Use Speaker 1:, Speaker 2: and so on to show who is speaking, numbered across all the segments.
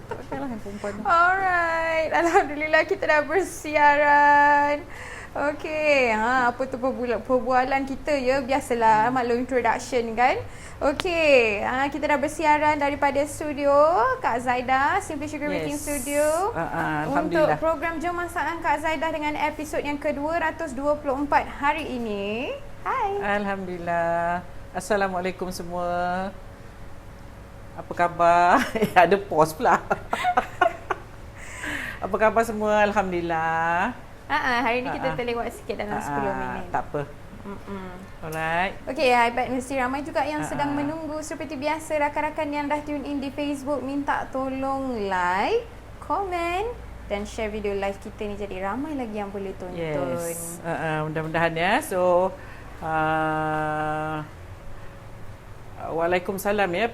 Speaker 1: Takkanlah yang perempuan tu.
Speaker 2: Alright, alhamdulillah kita dah bersiaran. Okey, apa tu perbualan kita ya, biasalah maklum introduction kan. Okey, kita dah bersiaran daripada studio Kak Zaidah, Simply Sugar Making Studio. Untuk
Speaker 1: Alhamdulillah.
Speaker 2: program Jom Masakan Kak Zaidah dengan episod yang ke-224 hari ini. Hai.
Speaker 1: Alhamdulillah. Assalamualaikum semua. Apa khabar? Ada pause pula. Apa khabar semua? Alhamdulillah.
Speaker 2: Hari ni kita terlewat sikit dalam 10 minit.
Speaker 1: Tak apa. Alright.
Speaker 2: Okey, I bet mesti ramai juga yang sedang menunggu. Seperti biasa, rakan-rakan yang dah tune in di Facebook, minta tolong like, komen dan share video live kita ni jadi ramai lagi yang boleh tonton.
Speaker 1: Yes. Mudah-mudahan ya. So, Waalaikumsalam ya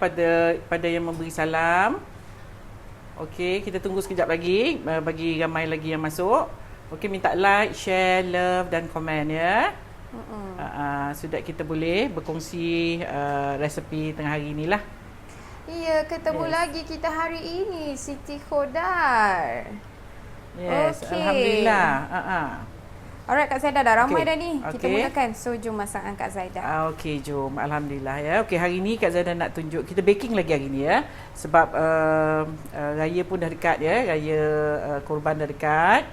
Speaker 1: pada yang memberi salam. Okey, kita tunggu sekejap lagi bagi ramai lagi yang masuk. Okey, minta like, share, love dan komen ya. Sudah kita boleh berkongsi resepi tengah hari inilah.
Speaker 2: Ya, ketemu lagi kita hari ini Siti Khodar.
Speaker 1: Yes,
Speaker 2: okay.
Speaker 1: Alhamdulillah.
Speaker 2: Alright Kak Zaidah, dah ramai dah ni. Kita
Speaker 1: Okay.
Speaker 2: mulakan. So jom masakan Kak Zaidah.
Speaker 1: Okey, jom. Alhamdulillah ya. Okey, hari ni Kak Zaidah nak tunjuk kita baking lagi hari ni ya. Sebab raya pun dah dekat ya. Raya Korban dah dekat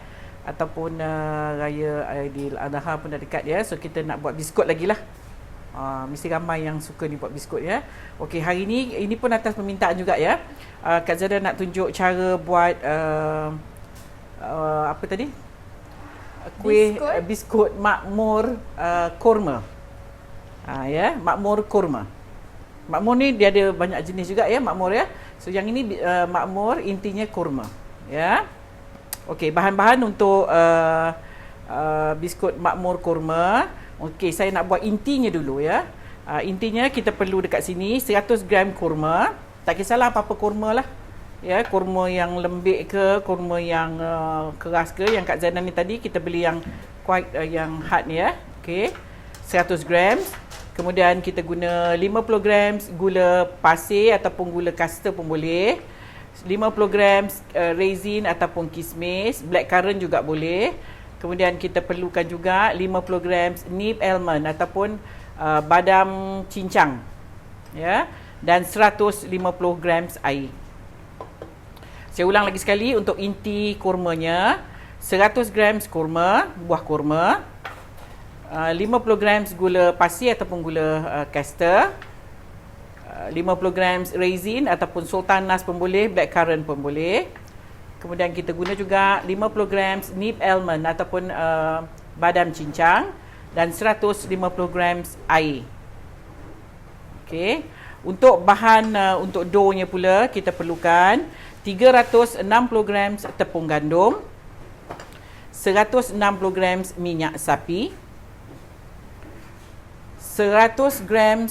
Speaker 1: ataupun raya Aidiladha pun dah dekat ya. So kita nak buat biskut lagi lah. Mesti ramai yang suka ni buat biskut ya. Okey, hari ni ini pun atas permintaan juga ya. Kak Zaidah nak tunjuk cara buat apa tadi? Kuih biskut makmur kurma. Ya, makmur kurma. Makmur ni dia ada banyak jenis juga ya, makmur ya. So yang ini makmur intinya kurma, ya. Okey, bahan-bahan untuk biskut makmur kurma. Okey, saya nak buat intinya dulu ya. Intinya kita perlu dekat sini 100 gram kurma. Tak kisahlah apa-apa kurma lah. Ya, kurma yang lembik ke, kurma yang keras ke. Yang Kak Zainal ni tadi kita beli yang quite yang hard ni ya. Okey. 100 gram. Kemudian kita guna 50 gram gula pasir ataupun gula kasta pun boleh. 50 gram raisin ataupun kismis, blackcurrant juga boleh. Kemudian kita perlukan juga 50 gram nib almond ataupun badam cincang. Ya. Dan 150 gram air. Saya ulang lagi sekali untuk inti kurmanya. 100 gram kurma, buah kurma. 50 gram gula pasir ataupun gula castor. 50 gram raisin ataupun sultanas pun boleh, blackcurrant pun boleh. Kemudian kita guna juga 50 gram nib almond ataupun badam cincang dan 150 gram air. Okey. Untuk bahan untuk doughnya pula kita perlukan 360 gram tepung gandum, 160 gram minyak sapi, 100 gram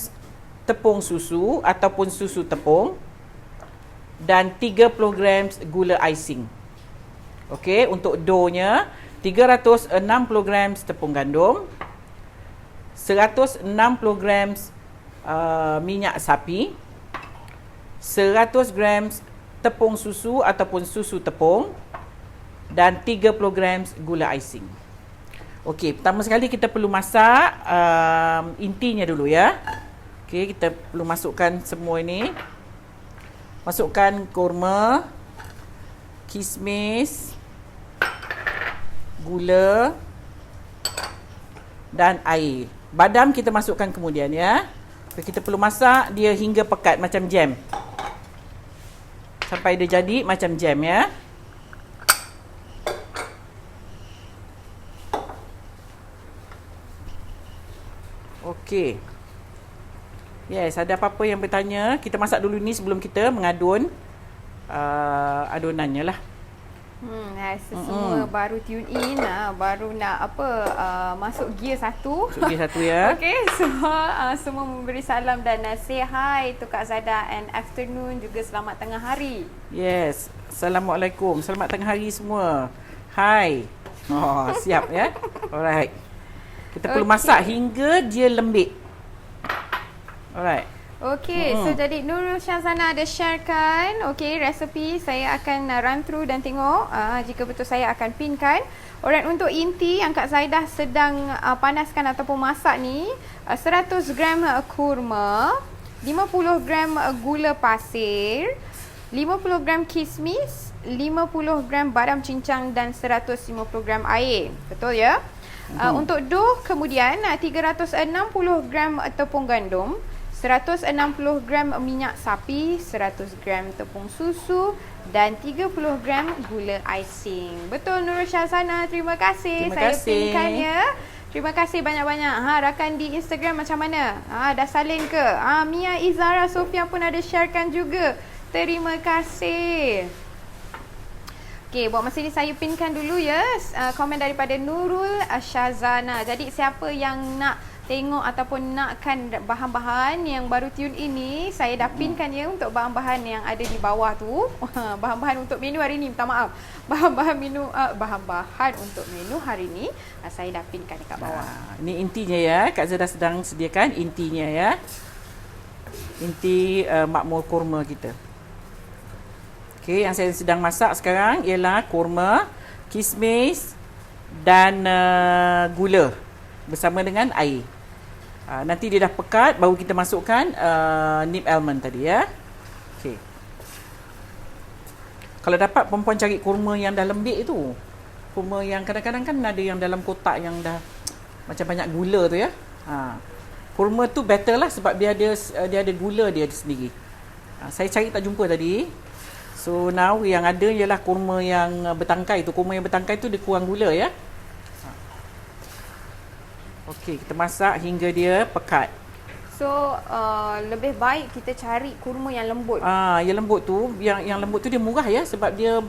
Speaker 1: tepung susu ataupun susu tepung dan 30 gram gula icing. Okey, untuk doughnya 360 gram tepung gandum, 160 gram minyak sapi, 100 gram tepung susu ataupun susu tepung dan 30 gram gula icing. Okey, pertama sekali kita perlu masak intinya dulu ya. Okey, kita perlu masukkan semua ini. Masukkan kurma, kismis, gula dan air. Badam kita masukkan kemudian ya. Kita perlu masak dia hingga pekat macam jam. Sampai dia jadi macam jam ya. Okey. Yes, ada apa-apa yang bertanya, kita masak dulu ni sebelum kita mengadun adonannya lah.
Speaker 2: Rasa semua baru tune in, baru nak masuk gear satu.
Speaker 1: Masuk gear satu ya.
Speaker 2: Okey, semua memberi salam dan say hi to Kak Zaidah and afternoon juga selamat tengah hari.
Speaker 1: Yes. Assalamualaikum. Selamat tengah hari semua. Hai. Oh, siap ya. Alright. Kita perlu masak hingga dia lembik. Alright.
Speaker 2: Okey, so jadi Nurul Syazana ada sharekan resepi. Saya akan run through dan tengok jika betul saya akan pinkan. Alright, untuk inti yang Kak Zaidah sedang panaskan ataupun masak ni, 100 gram kurma, 50 gram gula pasir, 50 gram kismis, 50 gram badam cincang dan 150 gram air. Betul ya? Untuk dough kemudian 360 gram tepung gandum, 160 gram minyak sapi, 100 gram tepung susu dan 30 gram gula icing. Betul Nurul Syazana, terima kasih. Saya pinkannya. Terima kasih banyak-banyak. Rakan di Instagram macam mana? Dah salin ke? Mia Izara Sofia pun ada sharekan juga. Terima kasih. Okey, buat masa ni saya pinkan dulu ya komen daripada Nurul Syazana. Jadi siapa yang nak tengok ataupun nakkan bahan-bahan yang baru tune ini, saya dah pinkan ya untuk bahan-bahan yang ada di bawah tu. Bahan-bahan untuk menu hari ni, minta maaf. Bahan-bahan untuk menu hari ni saya dah pinkan dekat bawah.
Speaker 1: Ini intinya ya, Kak Zara sedang sediakan intinya ya. Inti makmur kurma kita. Okey, yang saya sedang masak sekarang ialah kurma, kismis dan gula bersama dengan air. Nanti dia dah pekat, baru kita masukkan nib almond tadi ya. Okey. Kalau dapat perempuan cari kurma yang dah lembik tu. Kurma yang kadang-kadang kan ada yang dalam kotak yang dah macam banyak gula tu ya. Kurma tu better lah sebab dia ada gula dia sendiri. Saya cari tak jumpa tadi. So now yang ada ialah kurma yang bertangkai tu. Kurma yang bertangkai tu dia kurang gula ya. Okey, kita masak hingga dia pekat.
Speaker 2: So lebih baik kita cari kurma yang lembut.
Speaker 1: Yang lembut tu, yang lembut tu dia murah ya sebab dia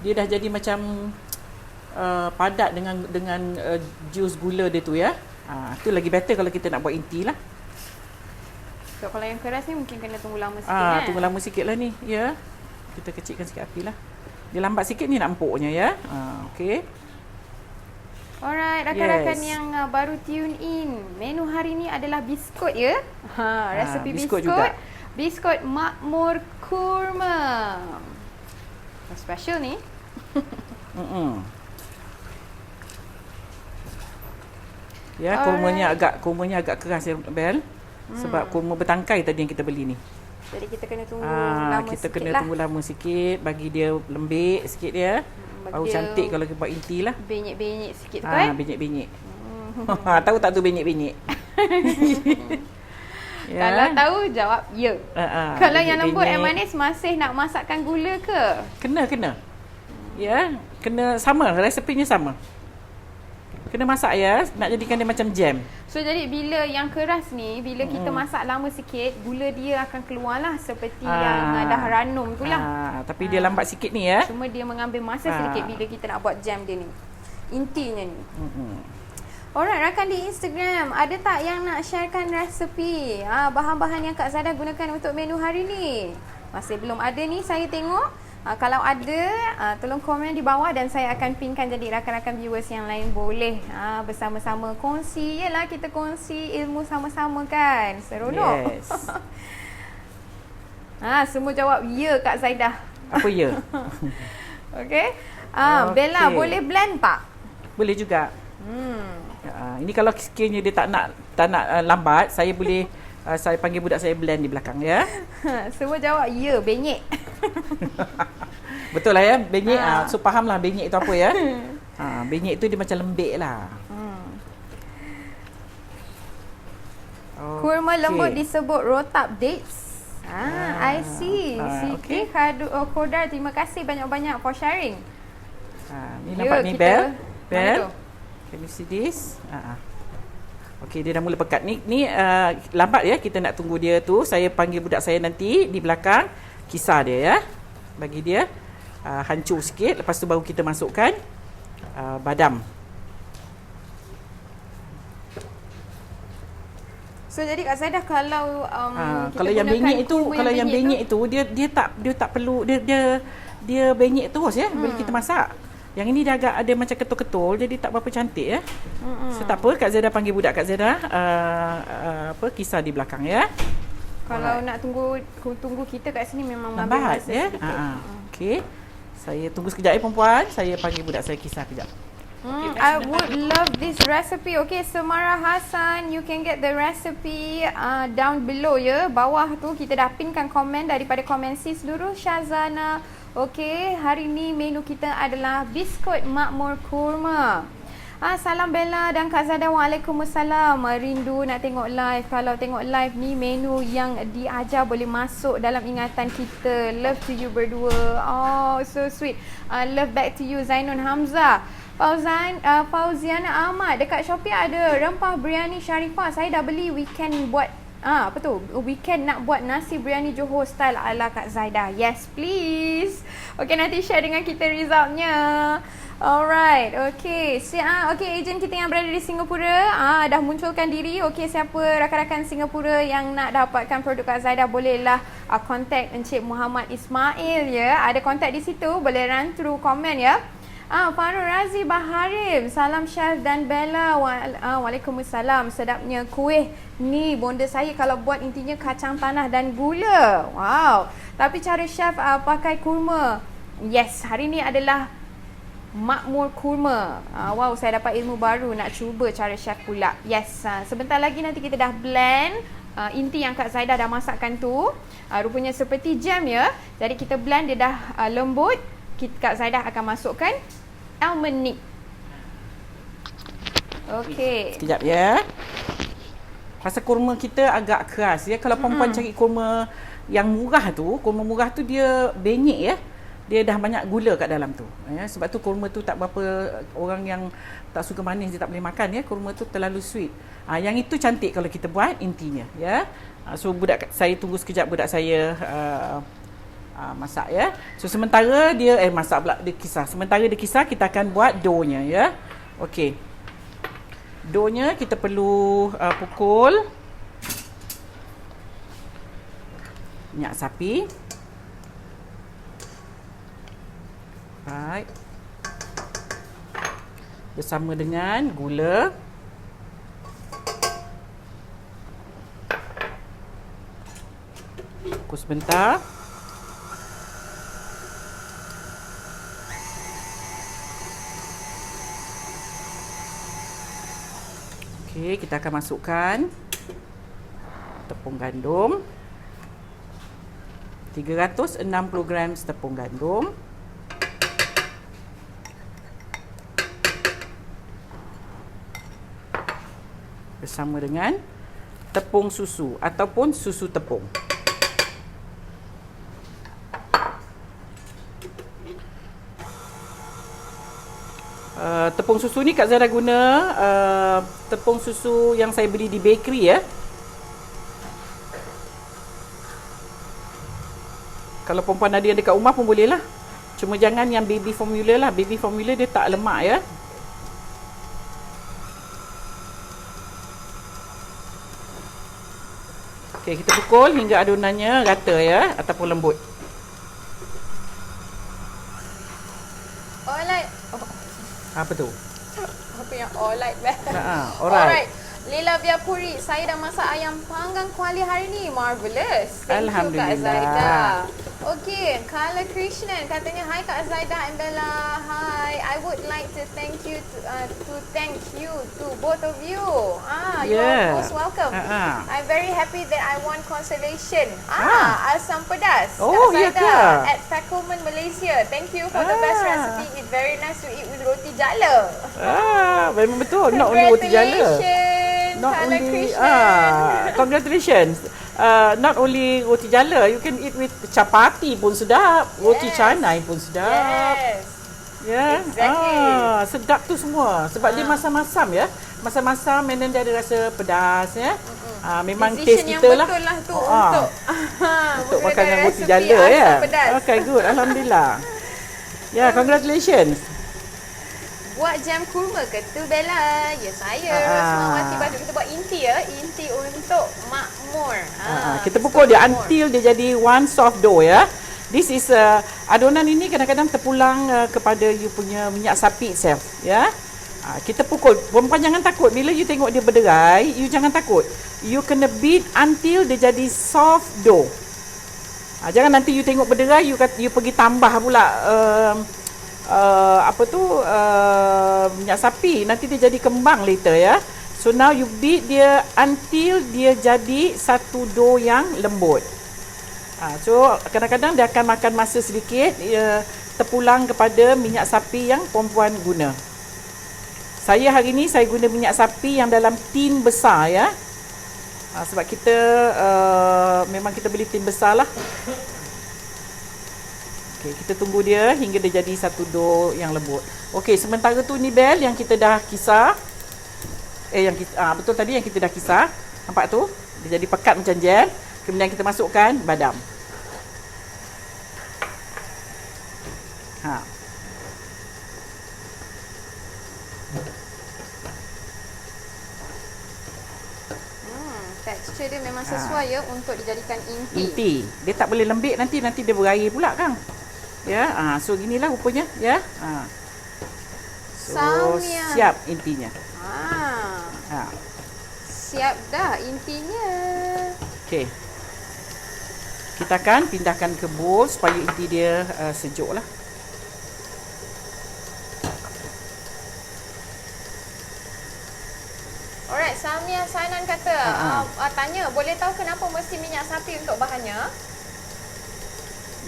Speaker 1: dah jadi macam padat dengan jus gula dia tu ya. Tu lagi better kalau kita nak buat inti lah.
Speaker 2: So kalau yang keras ni mungkin kena tunggu lama sikit kan.
Speaker 1: Tunggu lama sikit lah ni ya. Kita kecilkan sikit api lah. Dia lambat sikit ni nak empuknya ya. Okey.
Speaker 2: Alright, rakan-rakan yang baru tune in, menu hari ni adalah biskut ya. Resepi biskut juga. Biskut makmur kurma. Special ni.
Speaker 1: Ya, kurmanya agak keras ya Bel. Sebab kurma bertangkai tadi yang kita beli ni.
Speaker 2: Jadi kita kena tunggu lama sikit.
Speaker 1: Kita kena tunggu lama sikit bagi dia lembik sikit dia. Baru cantik kalau kita buat inti lah.
Speaker 2: Benyek-benyek sikit tu kan?
Speaker 1: Benyek-benyek. Tahu tak tu benyek-benyek?
Speaker 2: Ya. Kalau tahu jawab ya. Kalau yang lembut and manis masih nak masakkan gula ke?
Speaker 1: Kena. Ya, kena sama, resepinya sama. Kena masak ya, nak jadikan dia macam jam.
Speaker 2: So jadi bila yang keras ni, bila kita masak lama sikit, gula dia akan keluarlah seperti yang dah ranum tu lah.
Speaker 1: Tapi dia lambat sikit ni ya.
Speaker 2: Cuma dia mengambil masa sedikit bila kita nak buat jam dia ni. Intinya ni. Alright, rakan di Instagram, ada tak yang nak sharekan resepi bahan-bahan yang Kak Zada gunakan untuk menu hari ni? Masih belum ada ni, saya tengok. Kalau ada, tolong komen di bawah dan saya akan pinkan jadi rakan-rakan viewers yang lain boleh bersama-sama kongsi. Yelah, kita kongsi ilmu sama-sama kan. Seronok.
Speaker 1: Yes.
Speaker 2: Semua jawab ya Kak Zaidah.
Speaker 1: Apa ya?
Speaker 2: Okey. Bella, boleh blend tak?
Speaker 1: Boleh juga. Ini kalau sekiranya dia tak nak lambat, saya boleh saya panggil budak saya blend di belakang ya.
Speaker 2: Semua jawab ya, benyek.
Speaker 1: Betul lah ya, benyek. So faham lah benyek itu apa ya. Benyek itu dia macam lembik lah.
Speaker 2: Kurma lembut disebut rotab dates. I see. Siti Kodar, terima kasih banyak-banyak for sharing.
Speaker 1: Ni nampak ni Bel. Can you see this? Okey, dia dah mula pekat. Ni lambat ya, kita nak tunggu dia tu. Saya panggil budak saya nanti di belakang, kisar dia ya. Bagi dia hancur sikit, lepas tu baru kita masukkan badam.
Speaker 2: So jadi Kak Zaidah kalau
Speaker 1: kalau yang benyek itu dia tak perlu dia benyek terus ya bila kita masak. Yang ini dia agak ada macam ketul-ketul, jadi tak berapa cantik ya. So tak apa, Kak Zaidah panggil budak Kak Zaidah kisar di belakang ya.
Speaker 2: Kalau nak tunggu kita kat sini memang ambil
Speaker 1: lambat
Speaker 2: masa
Speaker 1: ya.
Speaker 2: sedikit.
Speaker 1: Okey. Saya tunggu sekejap perempuan. Saya panggil budak saya kisah kejap.
Speaker 2: I would love this recipe. Okay, Semara Hassan, you can get the recipe down below ya. Bawah tu kita dah pinkan komen daripada komen sis Nurul Syazana. Okay, hari ni menu kita adalah biskut makmur kurma. Salam Bella dan Kak Zada. Waalaikumsalam. Rindu nak tengok live. Kalau tengok live ni menu yang diajar boleh masuk dalam ingatan kita. Love to you berdua. Oh, so sweet. Love back to you Zainun Hamzah. Fauziana Ahmad, dekat Shopee ada rempah biryani Sharifah. Saya dah beli, weekend buat apa tu? Weekend nak buat nasi biryani Johor style ala Kak Zaida. Yes, please. Okay, nanti share dengan kita resultnya. Alright, okay. Okay, ejen kita yang berada di Singapura dah munculkan diri. Okay, siapa rakan-rakan Singapura yang nak dapatkan produk Kak Zaida, bolehlah contact Encik Muhammad Ismail ya. Ada contact di situ, boleh run through komen ya. Farul Razi Baharim, salam Chef dan Bella. Waalaikumsalam. Sedapnya kuih ni bonda saya kalau buat intinya kacang tanah dan gula. Wow. Tapi cara Chef pakai kurma. Yes, hari ni adalah makmur kurma. Wow, saya dapat ilmu baru, nak cuba cara Chef pula. Yes, sebentar lagi nanti kita dah blend inti yang Kak Zaida dah masakkan tu. Rupanya seperti jam ya. Jadi kita blend, dia dah lembut. Kak Zaida akan masukkan almond nib. Okey.
Speaker 1: Sekejap ya. Pasal kurma kita agak keras ya. Kalau perempuan cari kurma yang murah tu, kurma murah tu dia benyek ya. Dia dah banyak gula kat dalam tu. Ya, sebab tu kurma tu tak berapa, orang yang tak suka manis dia tak boleh makan ya. Kurma tu terlalu sweet. Yang itu cantik kalau kita buat intinya ya. So budak saya tunggu sekejap, budak saya masak ya. So sementara dia masak pula, dia kisah. Sementara dia kisah, kita akan buat doughnya ya. Okey. Doughnya kita perlu pukul minyak sapi. Right. Bersama dengan gula. Pukul sebentar. Okey, kita akan masukkan tepung gandum. 360 gram tepung gandum. Bersama dengan tepung susu ataupun susu tepung. Tepung susu ni Kak Zara guna tepung susu yang saya beli di bakery ya. Kalau perempuan ada yang dekat rumah pun boleh lah. Cuma jangan yang baby formula lah. Baby formula dia tak lemak ya. Okey, kita pukul hingga adonannya rata ya, ataupun lembut.
Speaker 2: Alright.
Speaker 1: Apa tu?
Speaker 2: Apa yang alright
Speaker 1: Alright.
Speaker 2: Lila Biapuri, saya dah masak ayam panggang kuali hari ni. Marvelous. Thank
Speaker 1: Alhamdulillah.
Speaker 2: you Kak Zaida. Okey, Kala Krishnan katanya, hi Kak Zaida and Bella. Hi, I would like to thank you to both of you. You're most welcome. I'm very happy that I won consolation. Asam pedas.
Speaker 1: Oh,
Speaker 2: Kak
Speaker 1: ya
Speaker 2: Zaida
Speaker 1: ke?
Speaker 2: at Fakulman Malaysia. Thank you for the best recipe. It's very nice to eat with roti jala.
Speaker 1: Memang betul. Not only roti jala. Not
Speaker 2: Kala
Speaker 1: only
Speaker 2: Krishnan.
Speaker 1: congratulations. Not only roti jala, you can eat with chapati pun sedap, roti canai pun sedap.
Speaker 2: Yes.
Speaker 1: Ya.
Speaker 2: Exactly.
Speaker 1: Sedap tu semua sebab dia masam-masam ya. Masam-masam and then dia ada rasa pedas ya. Memang taste
Speaker 2: Decision
Speaker 1: kita
Speaker 2: yang
Speaker 1: lah.
Speaker 2: betul lah tu
Speaker 1: Untuk makan dengan roti
Speaker 2: resipi
Speaker 1: jala
Speaker 2: asam
Speaker 1: ya.
Speaker 2: pedas.
Speaker 1: Okay, good. Alhamdulillah. Ya, congratulations.
Speaker 2: Buat jam kurma ke tu Bella? Ya saya. Semawati Batu. Kita buat inti ya. Inti untuk makmur.
Speaker 1: Kita pukul dia until dia jadi one soft dough ya. This is adonan ini kadang-kadang terpulang kepada you punya minyak sapi itself ya. Kita pukul. Perempuan jangan takut. Bila you tengok dia berderai, you jangan takut. You kena beat until dia jadi soft dough. Jangan nanti you tengok berderai, you pergi tambah pula minyak sapi. Nanti dia jadi kembang later ya. So now you beat dia until dia jadi satu dough yang lembut. So kadang-kadang dia akan makan masa sedikit, terpulang kepada minyak sapi yang perempuan guna. Saya hari ni saya guna minyak sapi yang dalam tin besar ya. Sebab kita memang kita beli tin besar lah. Okey, kita tunggu dia hingga dia jadi satu dough yang lembut. Okey, sementara tu ni Bel yang kita dah kisar. Betul tadi yang kita dah kisar. Nampak tu? Dia jadi pekat macam jam. Kemudian kita masukkan badam.
Speaker 2: Tekstur dia memang sesuai ya untuk dijadikan inti.
Speaker 1: Inti. Dia tak boleh lembik nanti dia berair pula kan. Ya, so ginilah rupanya ya. So
Speaker 2: Samia.
Speaker 1: siap intinya.
Speaker 2: Siap dah intinya.
Speaker 1: Okey. Kita akan pindahkan ke bowl supaya inti dia sejuk lah.
Speaker 2: Alright, Samia Sainan kata, tanya, boleh tahu kenapa mesti minyak sapi untuk bahannya?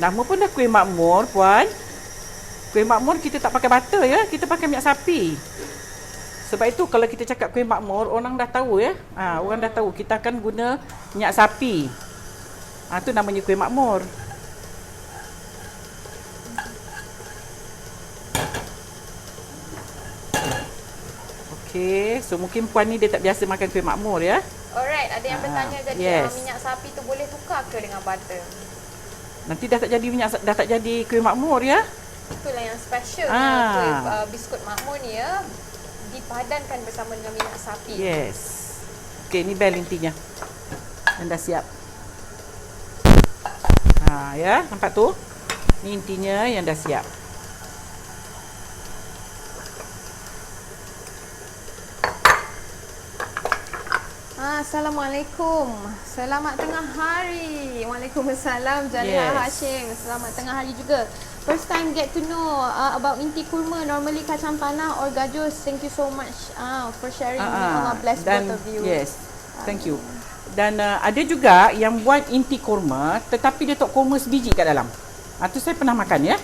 Speaker 1: Nama pun dah kuih makmur, Puan. Kuih makmur kita tak pakai butter ya, kita pakai minyak sapi. Sebab itu kalau kita cakap kuih makmur, orang dah tahu ya. Orang dah tahu kita akan guna minyak sapi. Itu namanya kuih makmur. Okey, so mungkin Puan ni dia tak biasa makan kuih makmur ya.
Speaker 2: Alright, ada yang bertanya jadi minyak sapi tu boleh tukar ke dengan butter?
Speaker 1: Nanti dah tak jadi kuih makmur ya.
Speaker 2: Itulah yang specialnya kuih biskut makmur ni ya. Dipadankan bersama dengan minyak sapi.
Speaker 1: Yes. Okey, ni bel intinya. Dan dah siap. Ya, nampak tu? Ni intinya yang dah siap.
Speaker 2: Assalamualaikum. Selamat tengah hari. Waalaikumsalam Jalila Hashim. Selamat tengah hari juga. First time get to know about inti kurma. Normally kacang tanah or gajus. Thank you so much for sharing. Allah bless both of you.
Speaker 1: Yes. Thank you. Dan ada juga yang buat inti kurma tetapi dia tak kurma sebiji kat dalam. Tu saya pernah makan ya.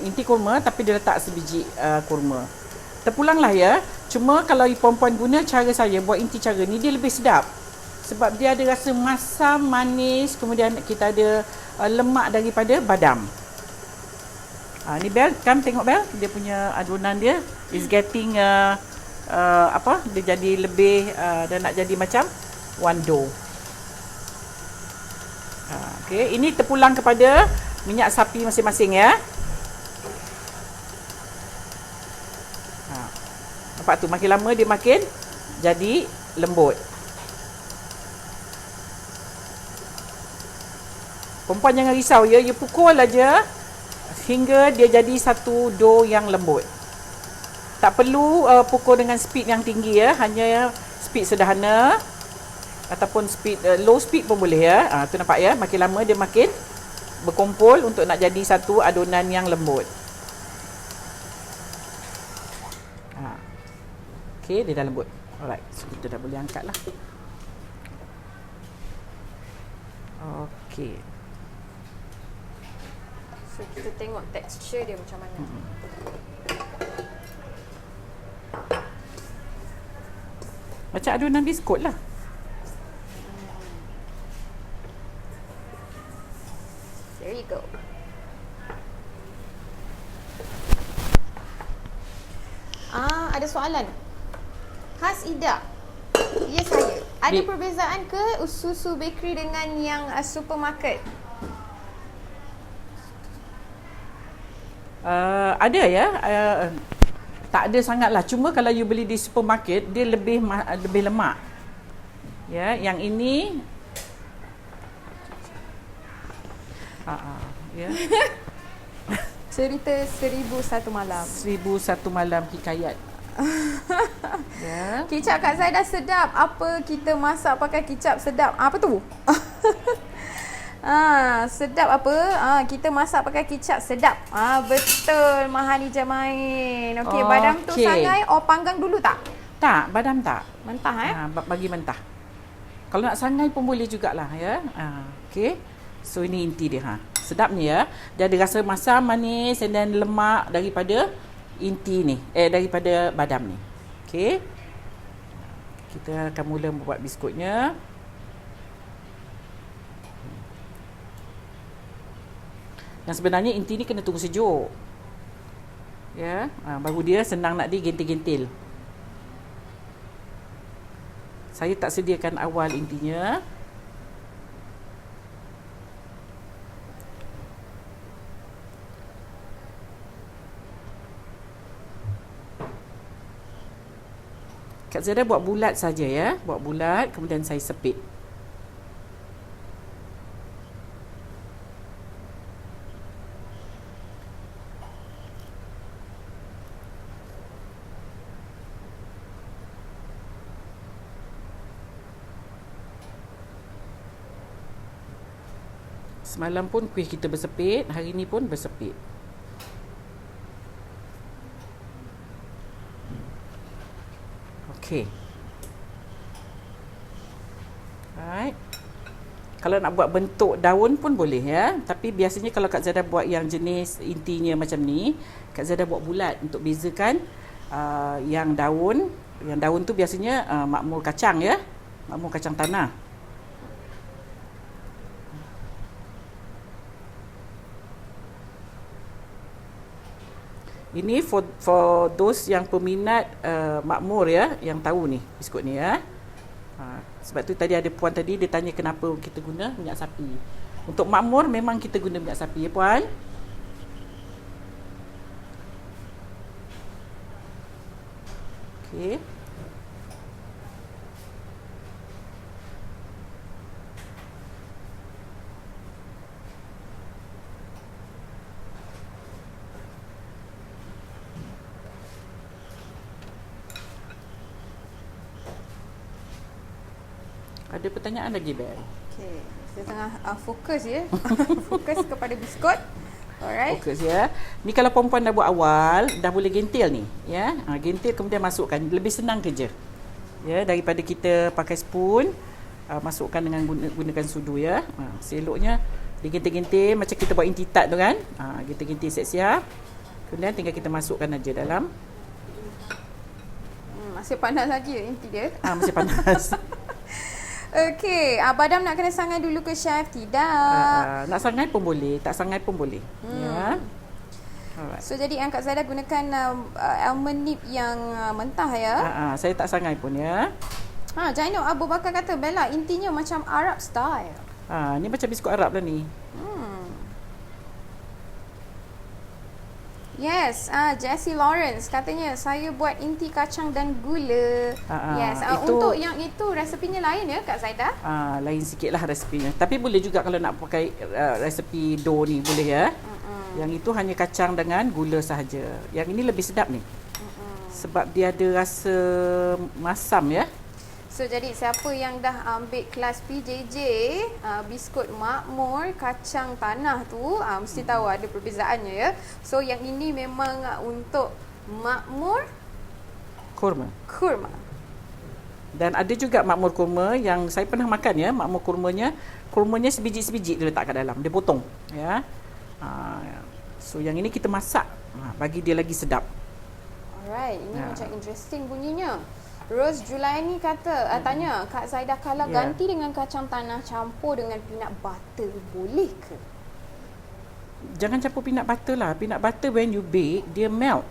Speaker 1: Inti kurma tapi dia letak sebiji kurma. Terpulanglah ya. Cuma kalau perempuan guna cara saya buat inti cara ni, dia lebih sedap. Sebab dia ada rasa masam, manis, kemudian kita ada lemak daripada badam. Ni Bel, kan tengok Bel, dia punya adunan dia is getting dia jadi lebih dan nak jadi macam one dough. Okey, ini terpulang kepada minyak sapi masing-masing ya. Nampak tu, makin lama dia makin jadi lembut. Perempuan jangan risau ya, you pukul aja hingga dia jadi satu dough yang lembut. Tak perlu pukul dengan speed yang tinggi ya, hanya speed sederhana ataupun speed low speed pun boleh ya. Tu nampak ya, makin lama dia makin berkumpul untuk nak jadi satu adunan yang lembut. Okey, dia dah lembut. Alright, so kita dah boleh angkat lah. Okey.
Speaker 2: So kita tengok tekstur dia macam mana.
Speaker 1: Macam adunan biskut lah.
Speaker 2: There you go. Ada soalan. Khas Ida. Ya saya. Ada perbezaan ke susu bakery dengan yang supermarket?
Speaker 1: Ada ya. Tak ada sangat lah. Cuma kalau you beli di supermarket, dia lebih lemak. Ya, yang ini ya.
Speaker 2: Cerita 1001 malam.
Speaker 1: 1001 malam hikayat. Ya.
Speaker 2: Kicap Kak Zaidah sedap. Apa kita masak pakai kicap sedap? Apa tu? Sedap apa? Kita masak pakai kicap sedap. Betul Mahani Jamain. Okey, badam tu
Speaker 1: Okey.
Speaker 2: sangai panggang dulu tak?
Speaker 1: Tak, badam tak.
Speaker 2: Mentah
Speaker 1: Bagi mentah. Kalau nak sangai pun boleh jugalah ya. Okey. So ini inti dia. Sedap ni ya. Dia ada rasa masam, manis dan lemak daripada inti ni. Daripada badam ni. Okey. Kita akan mula membuat biskutnya. Dan sebenarnya inti ni kena tunggu sejuk. Ya, baru dia senang nak digentil-gentil. Saya tak sediakan awal intinya. Kak Zaidah buat bulat saja ya. Buat bulat kemudian saya sepit. Semalam pun kuih kita bersepit, hari ni pun bersepit. Okey. Right. Kalau nak buat bentuk daun pun boleh ya. Tapi biasanya kalau Kak Zaidah buat yang jenis intinya macam ni, Kak Zaidah buat bulat untuk bezakan yang daun. Yang daun tu biasanya makmur kacang ya. Makmur kacang tanah. Ini for those yang peminat makmur ya, yang tahu ni biskut ni ya. Sebab tu tadi ada puan tadi dia tanya kenapa kita guna minyak sapi. Untuk makmur memang kita guna minyak sapi ya puan. Okey. Ada pertanyaan lagi, Bel?
Speaker 2: Okey, saya tengah fokus ya. Fokus kepada biskut. Alright.
Speaker 1: Fokus ya. Ni kalau perempuan dah buat awal, dah boleh gentil ni, ya. Gentil kemudian masukkan, lebih senang kerja. Ya, daripada kita pakai spoon, masukkan dengan gunakan sudu ya. Seloknya digentil-gentil macam kita buat inti tart tu kan. Gentil-gentil siap-siap. Kemudian tinggal kita masukkan aja dalam.
Speaker 2: Masih panas lagi inti dia.
Speaker 1: Masih panas.
Speaker 2: Okey, badam nak kena sangai dulu ke chef? Tidak.
Speaker 1: Nak sangai pun boleh, tak sangai pun boleh. Ya. Alright.
Speaker 2: So jadi yang Kak Zaidah gunakan almond nib yang mentah ya.
Speaker 1: Saya tak sangai pun ya.
Speaker 2: Jainal Abu Bakar kata Bella intinya macam Arab style.
Speaker 1: Ni macam biskut Arab lah ni.
Speaker 2: Yes, Jessie Lawrence katanya saya buat inti kacang dan gula. Yes, untuk yang itu resepinya lain ya Kak Zaidah?
Speaker 1: Lain sikit lah resepinya. Tapi boleh juga kalau nak pakai resepi dough ni boleh ya. Yang itu hanya kacang dengan gula sahaja. Yang ini lebih sedap ni. Sebab dia ada rasa masam ya.
Speaker 2: So jadi siapa yang dah ambil kelas PJJ biskut makmur kacang tanah tu mesti tahu ada perbezaannya ya. So yang ini memang untuk makmur
Speaker 1: kurma. Dan ada juga makmur kurma yang saya pernah makan ya, makmur kurmanya sebiji-sebiji dia letak kat dalam, dia potong ya. So yang ini kita masak bagi dia lagi sedap.
Speaker 2: Alright, ini macam interesting bunyinya. Rose Julaini kata, tanya Kak Zaidah kalau ganti dengan kacang tanah campur dengan peanut butter boleh ke?
Speaker 1: Jangan campur peanut butter lah. Peanut butter when you bake dia melt.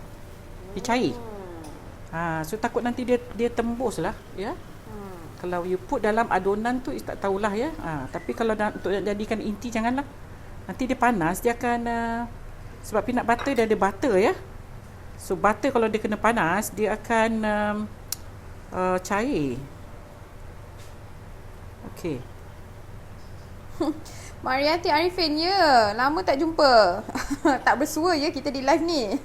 Speaker 1: Dia cair. So takut nanti dia tembus lah ya. Kalau you put dalam adonan tu tak tahulah ya. Tapi kalau untuk jadikan inti janganlah. Nanti dia panas dia akan sebab peanut butter dia ada butter ya. So butter kalau dia kena panas dia akan cair. Okey.
Speaker 2: Mariati Arifin, ya. Lama tak jumpa. Tak bersua ya kita di live ni.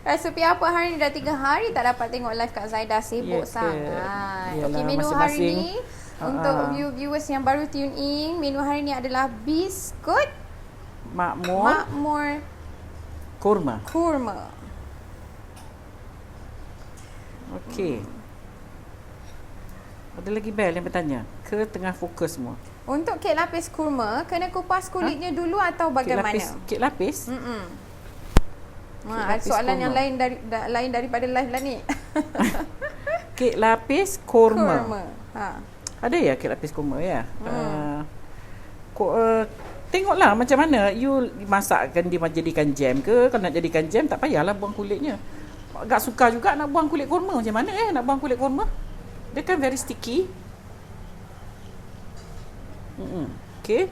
Speaker 2: Resepi apa hari ni? Dah 3 hari tak dapat tengok live Kak Zaidah. Sibuk sangat.
Speaker 1: Yalah,
Speaker 2: Okey, menu hari ni untuk viewers yang baru tune in, menu hari ni adalah biskut makmur
Speaker 1: kurma. Okey. Ada lagi Bel yang bertanya? Ke tengah fokus semua?
Speaker 2: Untuk kek lapis kurma, kena kupas kulitnya dulu atau bagaimana?
Speaker 1: Kek lapis?
Speaker 2: Ada soalan
Speaker 1: kurma.
Speaker 2: yang lain daripada live lah ni.
Speaker 1: Kek lapis kurma. Ada ya kek lapis kurma ya? Tengoklah macam mana you masakkan dia jadikan jam ke. Kalau nak jadikan jam tak payahlah buang kulitnya. Agak suka juga nak buang kulit kurma. Macam mana nak buang kulit kurma? Dia kan very sticky. Okay.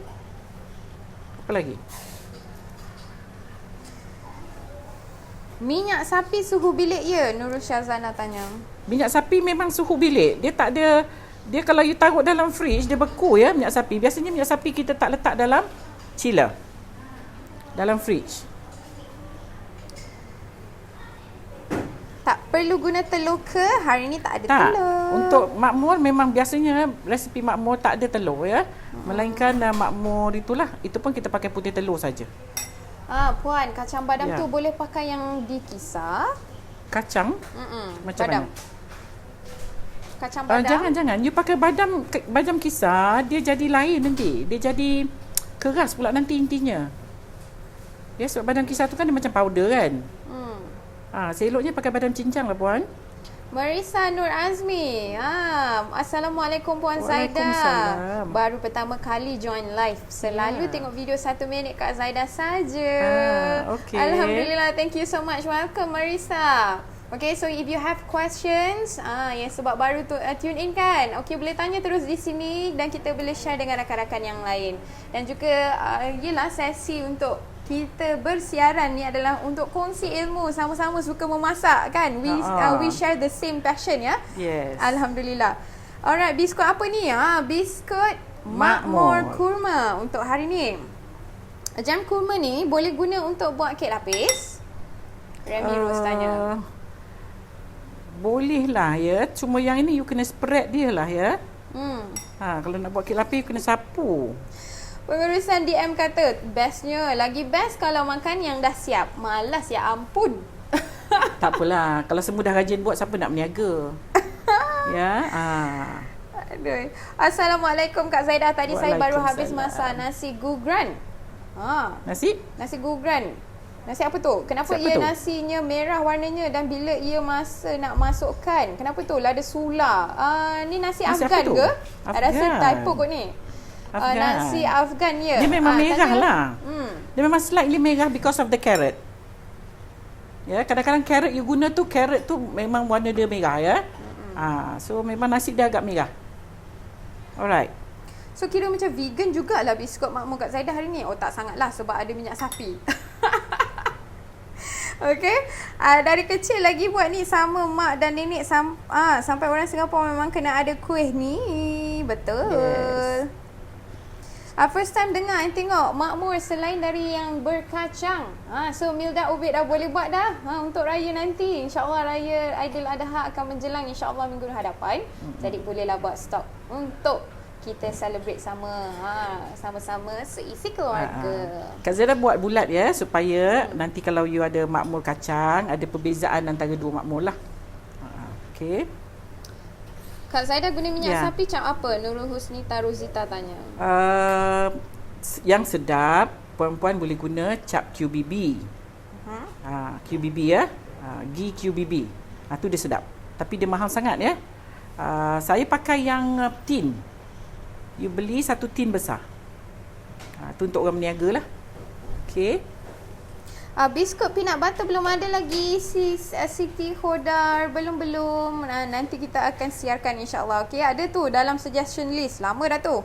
Speaker 1: Apa lagi?
Speaker 2: Minyak sapi suhu bilik ya? Nurul Syazana tanya.
Speaker 1: Minyak sapi memang suhu bilik. Dia tak ada, dia kalau you taruh dalam fridge dia beku ya minyak sapi. Biasanya minyak sapi kita tak letak dalam chiller. Dalam fridge.
Speaker 2: Tak perlu guna telur ke? Hari ni tak ada telur.
Speaker 1: Untuk makmur memang biasanya resipi makmur tak ada telur ya. Melainkan makmur itulah. Itu pun kita pakai putih telur saja.
Speaker 2: Puan, kacang badam tu boleh pakai yang dikisar?
Speaker 1: Kacang? Macam
Speaker 2: badam.
Speaker 1: mana?
Speaker 2: Kacang badam?
Speaker 1: Jangan. You pakai badam kisar, dia jadi lain nanti. Dia jadi keras pula nanti intinya. Ya, sebab badam kisar tu kan dia macam powder kan. Seloknya pakai badam cincang lah puan.
Speaker 2: Marisa Nur Azmi. Assalamualaikum Puan Zaidah. Baru pertama kali join live. Selalu tengok video 1 minit Kak Zaidah saja.
Speaker 1: Okay.
Speaker 2: Alhamdulillah. Thank you so much. Welcome Marisa. Okay, so if you have questions, yang sebab baru tu tune in kan, okay, boleh tanya terus di sini dan kita boleh share dengan rakan-rakan yang lain. Dan juga, yelah sesi untuk kita bersiaran ni adalah untuk kongsi ilmu, sama-sama suka memasak kan. We share the same passion ya.
Speaker 1: Yes.
Speaker 2: Alhamdulillah. Alright, biskut apa ni? Biskut makmur kurma untuk hari ni. Jam kurma ni boleh guna untuk buat kek lapis? Remy Rose tanya.
Speaker 1: Boleh lah ya. Cuma yang ini you kena spread dia lah ya. Kalau nak buat kek lapis you kena sapu.
Speaker 2: Pengurusan DM kata, bestnya, lagi best kalau makan yang dah siap. Malas ya ampun.
Speaker 1: Tak apalah. Kalau semua dah rajin buat, siapa nak berniaga? Ya.
Speaker 2: Aduh. Assalamualaikum Kak Zaidah. Tadi saya baru habis masak nasi gugran. Nasi gugran. Nasi apa tu? Kenapa nasinya merah warnanya dan bila ia nak masukkan, kenapa tu? Ada sula. Ni nasi Afghan ke? Rasa typo kot ni. Nasi Afghan ya.
Speaker 1: Dia memang merah lah. Dia memang slightly merah because of the carrot. Ya, kadang-kadang carrot you guna tu, carrot tu memang warna dia merah ya. So memang nasi dia agak merah. Alright.
Speaker 2: So kira macam vegan jugalah biskut makmur Kak Zaidah hari ni. Oh tak sangatlah sebab ada minyak sapi. Okay. Dari kecil lagi buat ni sama mak dan nenek sampai orang Singapura memang kena ada kuih ni. Betul. Yes. First time dengar tengok makmur selain dari yang berkacang. So Milda Ubid dah boleh buat dah untuk raya nanti. InsyaAllah raya Aidiladha akan menjelang insyaAllah minggu hadapan. Jadi bolehlah buat stok untuk kita celebrate sama-sama seisi keluarga.
Speaker 1: Kak Zaidah buat bulat ya supaya nanti kalau you ada makmur kacang, ada perbezaan antara dua makmur lah. Okay.
Speaker 2: Kak Zaidah guna minyak sapi cap apa? Nurul Husnita Rosita tanya.
Speaker 1: Yang sedap, puan-puan boleh guna cap QBB. QBB ya. Ghee QBB. Tu dia sedap. Tapi dia mahal sangat ya. Saya pakai yang tin. You beli 1 tin besar. Tu untuk orang berniaga lah. Okay.
Speaker 2: Biskut peanut butter belum ada lagi Siti Khodar. Belum. Nanti kita akan siarkan insyaAllah. Okay, ada tu dalam suggestion list. Lama dah tu.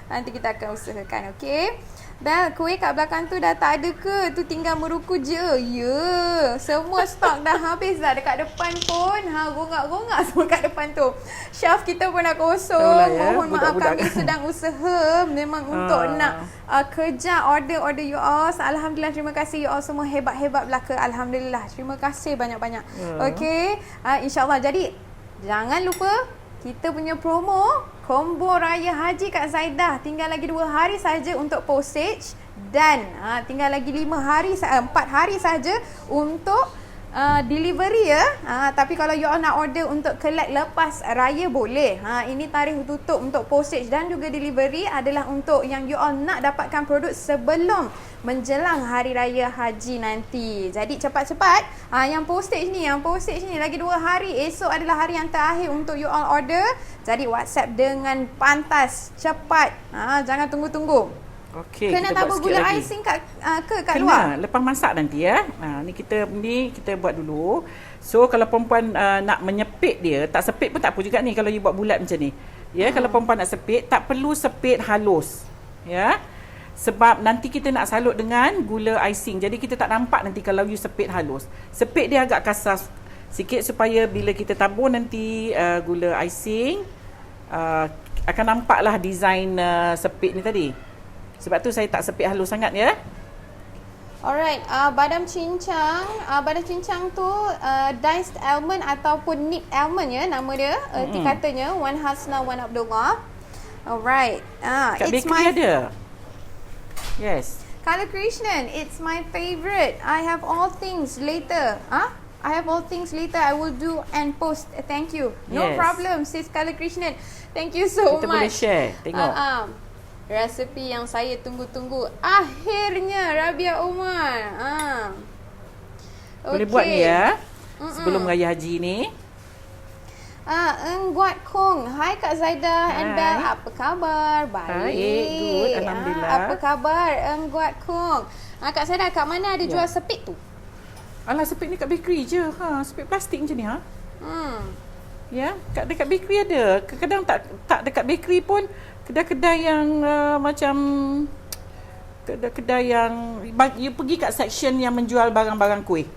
Speaker 2: Nanti kita akan usahakan. Okay. Bel, kuih kat belakang tu dah tak ada ke? Tu tinggal meruku je. Ya, semua stok dah habis dah dekat depan pun. Gongak-gongak semua kat depan tu. Shelf kita pun dah kosong.
Speaker 1: Tahulah ya,
Speaker 2: Mohon maaf,
Speaker 1: budak-budak.
Speaker 2: kami sedang usaha memang untuk nak kejar order you all. Alhamdulillah, terima kasih you all semua hebat-hebat belaka. Alhamdulillah, terima kasih banyak-banyak. Okey, insyaAllah. Jadi, jangan lupa kita punya promo combo Raya Haji Kak Zaidah. Tinggal lagi 2 hari saja untuk postage dan tinggal lagi 4 hari saja untuk delivery ya. Tapi kalau you all nak order untuk collect lepas raya boleh. Ini tarikh tutup untuk postage dan juga delivery adalah untuk yang you all nak dapatkan produk sebelum menjelang hari raya haji nanti. Jadi cepat-cepat yang postage ni lagi 2 hari. Esok adalah hari yang terakhir untuk you all order. Jadi WhatsApp dengan pantas, cepat. Jangan tunggu-tunggu.
Speaker 1: Okey,
Speaker 2: Kena
Speaker 1: kita buat
Speaker 2: tabur
Speaker 1: sikit
Speaker 2: gula
Speaker 1: lagi.
Speaker 2: icing kat
Speaker 1: Kena,
Speaker 2: luar.
Speaker 1: lepas masak nanti ya. Ni kita buat dulu. So kalau perempuan nak menyepit dia, tak sepit pun tak apa juga ni kalau you buat bulat macam ni. Ya, kalau perempuan nak sepit, tak perlu sepit halus. Ya. Sebab nanti kita nak salut dengan gula icing. Jadi kita tak nampak nanti kalau you sepit halus. Sepit dia agak kasar sikit supaya bila kita tabur nanti gula icing akan nampaklah design sepit ni tadi. Sebab tu saya tak sepit halus sangat ya.
Speaker 2: Alright, badam cincang. Badam cincang tu diced almond ataupun nip almond ya nama dia. Erti katanya Wan Hasna Wan Abdullah. Alright.
Speaker 1: Kat
Speaker 2: It's
Speaker 1: bakery
Speaker 2: my
Speaker 1: ada. Yes.
Speaker 2: Kala Krishnan, it's my favorite. I have all things later. I have all things later. I will do and post. Thank you. No
Speaker 1: Yes.
Speaker 2: problem, sis Kala Krishnan. Thank you so
Speaker 1: Kita
Speaker 2: much.
Speaker 1: boleh share. Tengok.
Speaker 2: Resepi yang saya tunggu-tunggu. Akhirnya Rabia Umar.
Speaker 1: Boleh buat ni ya. Sebelum Raya Haji ni.
Speaker 2: Engguat Kong. Hai Kak Zaidah and
Speaker 1: Hai.
Speaker 2: Bel. Apa khabar? Baik.
Speaker 1: Good. Alhamdulillah.
Speaker 2: Apa khabar? Engguat Kong. Kak Zaidah, kat mana ada jual sepit tu?
Speaker 1: Alah, sepit ni kat bakery je. Sepit plastik macam ni Ya, dekat bakery ada. Kadang-kadang tak dekat bakery pun kedai-kedai yang macam kedai-kedai yang you pergi kat section yang menjual barang-barang kuih.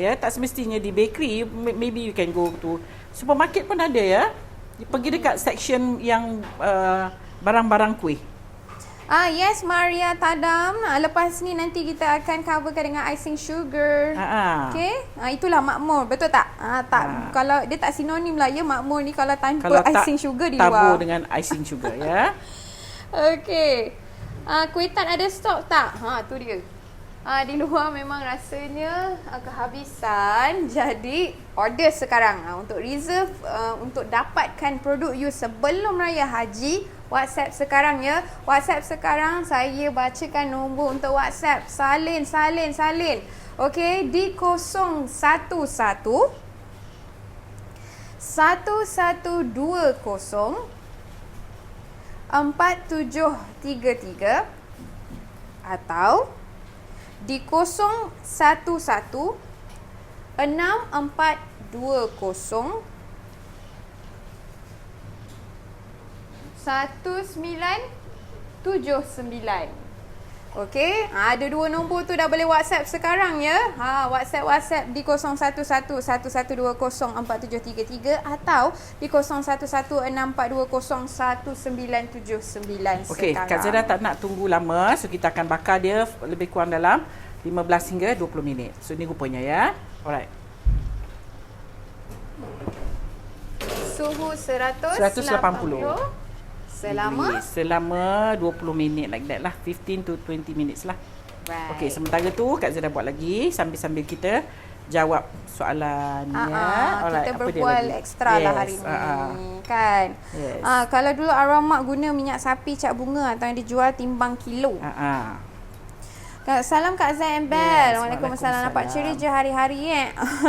Speaker 1: Ya, tak semestinya di bakery. Maybe you can go to supermarket pun ada ya. You pergi dekat section yang barang-barang kuih.
Speaker 2: Yes, Maria Tadam. Lepas ni nanti kita akan coverkan dengan icing sugar. Okay. Itulah makmur. Betul tak? Kalau dia tak sinonim lah ya makmur ni kalau tanpa
Speaker 1: Kalau
Speaker 2: icing sugar di
Speaker 1: tabur
Speaker 2: luar.
Speaker 1: dengan icing sugar ya.
Speaker 2: Okay. Kuih tan ada stok tak? Tu dia. Di luar memang rasanya kehabisan. Jadi order sekarang untuk reserve untuk dapatkan produk you sebelum Raya Haji. WhatsApp sekarang ya. WhatsApp sekarang saya bacakan nombor untuk WhatsApp. Salin. Okey, di 011 1120 4733 atau di 011 6420 1979. Okey, ada 2 nombor tu dah boleh WhatsApp sekarang ya. WhatsApp di 0111120473 atau di 0116420199
Speaker 1: Okey,
Speaker 2: sekarang.
Speaker 1: Kak Zara tak nak tunggu lama. So kita akan bakar dia lebih kurang dalam 15 hingga 20 minit. So ni rupanya ya. Alright.
Speaker 2: Suhu 180
Speaker 1: selama 20 minit like that lah. 15 to 20 minutes lah.
Speaker 2: Right.
Speaker 1: Okey, sementara tu Kak Zara buat lagi sambil-sambil kita jawab soalan
Speaker 2: kita berbual ekstra lah hari ni kan.
Speaker 1: Yes.
Speaker 2: Kalau dulu arwah mak guna minyak sapi cap bunga atau yang dijual timbang kilo. Salam Kak Zain and Bel.
Speaker 1: Yes,
Speaker 2: Waalaikumsalam. Nampak ceria je hari-hari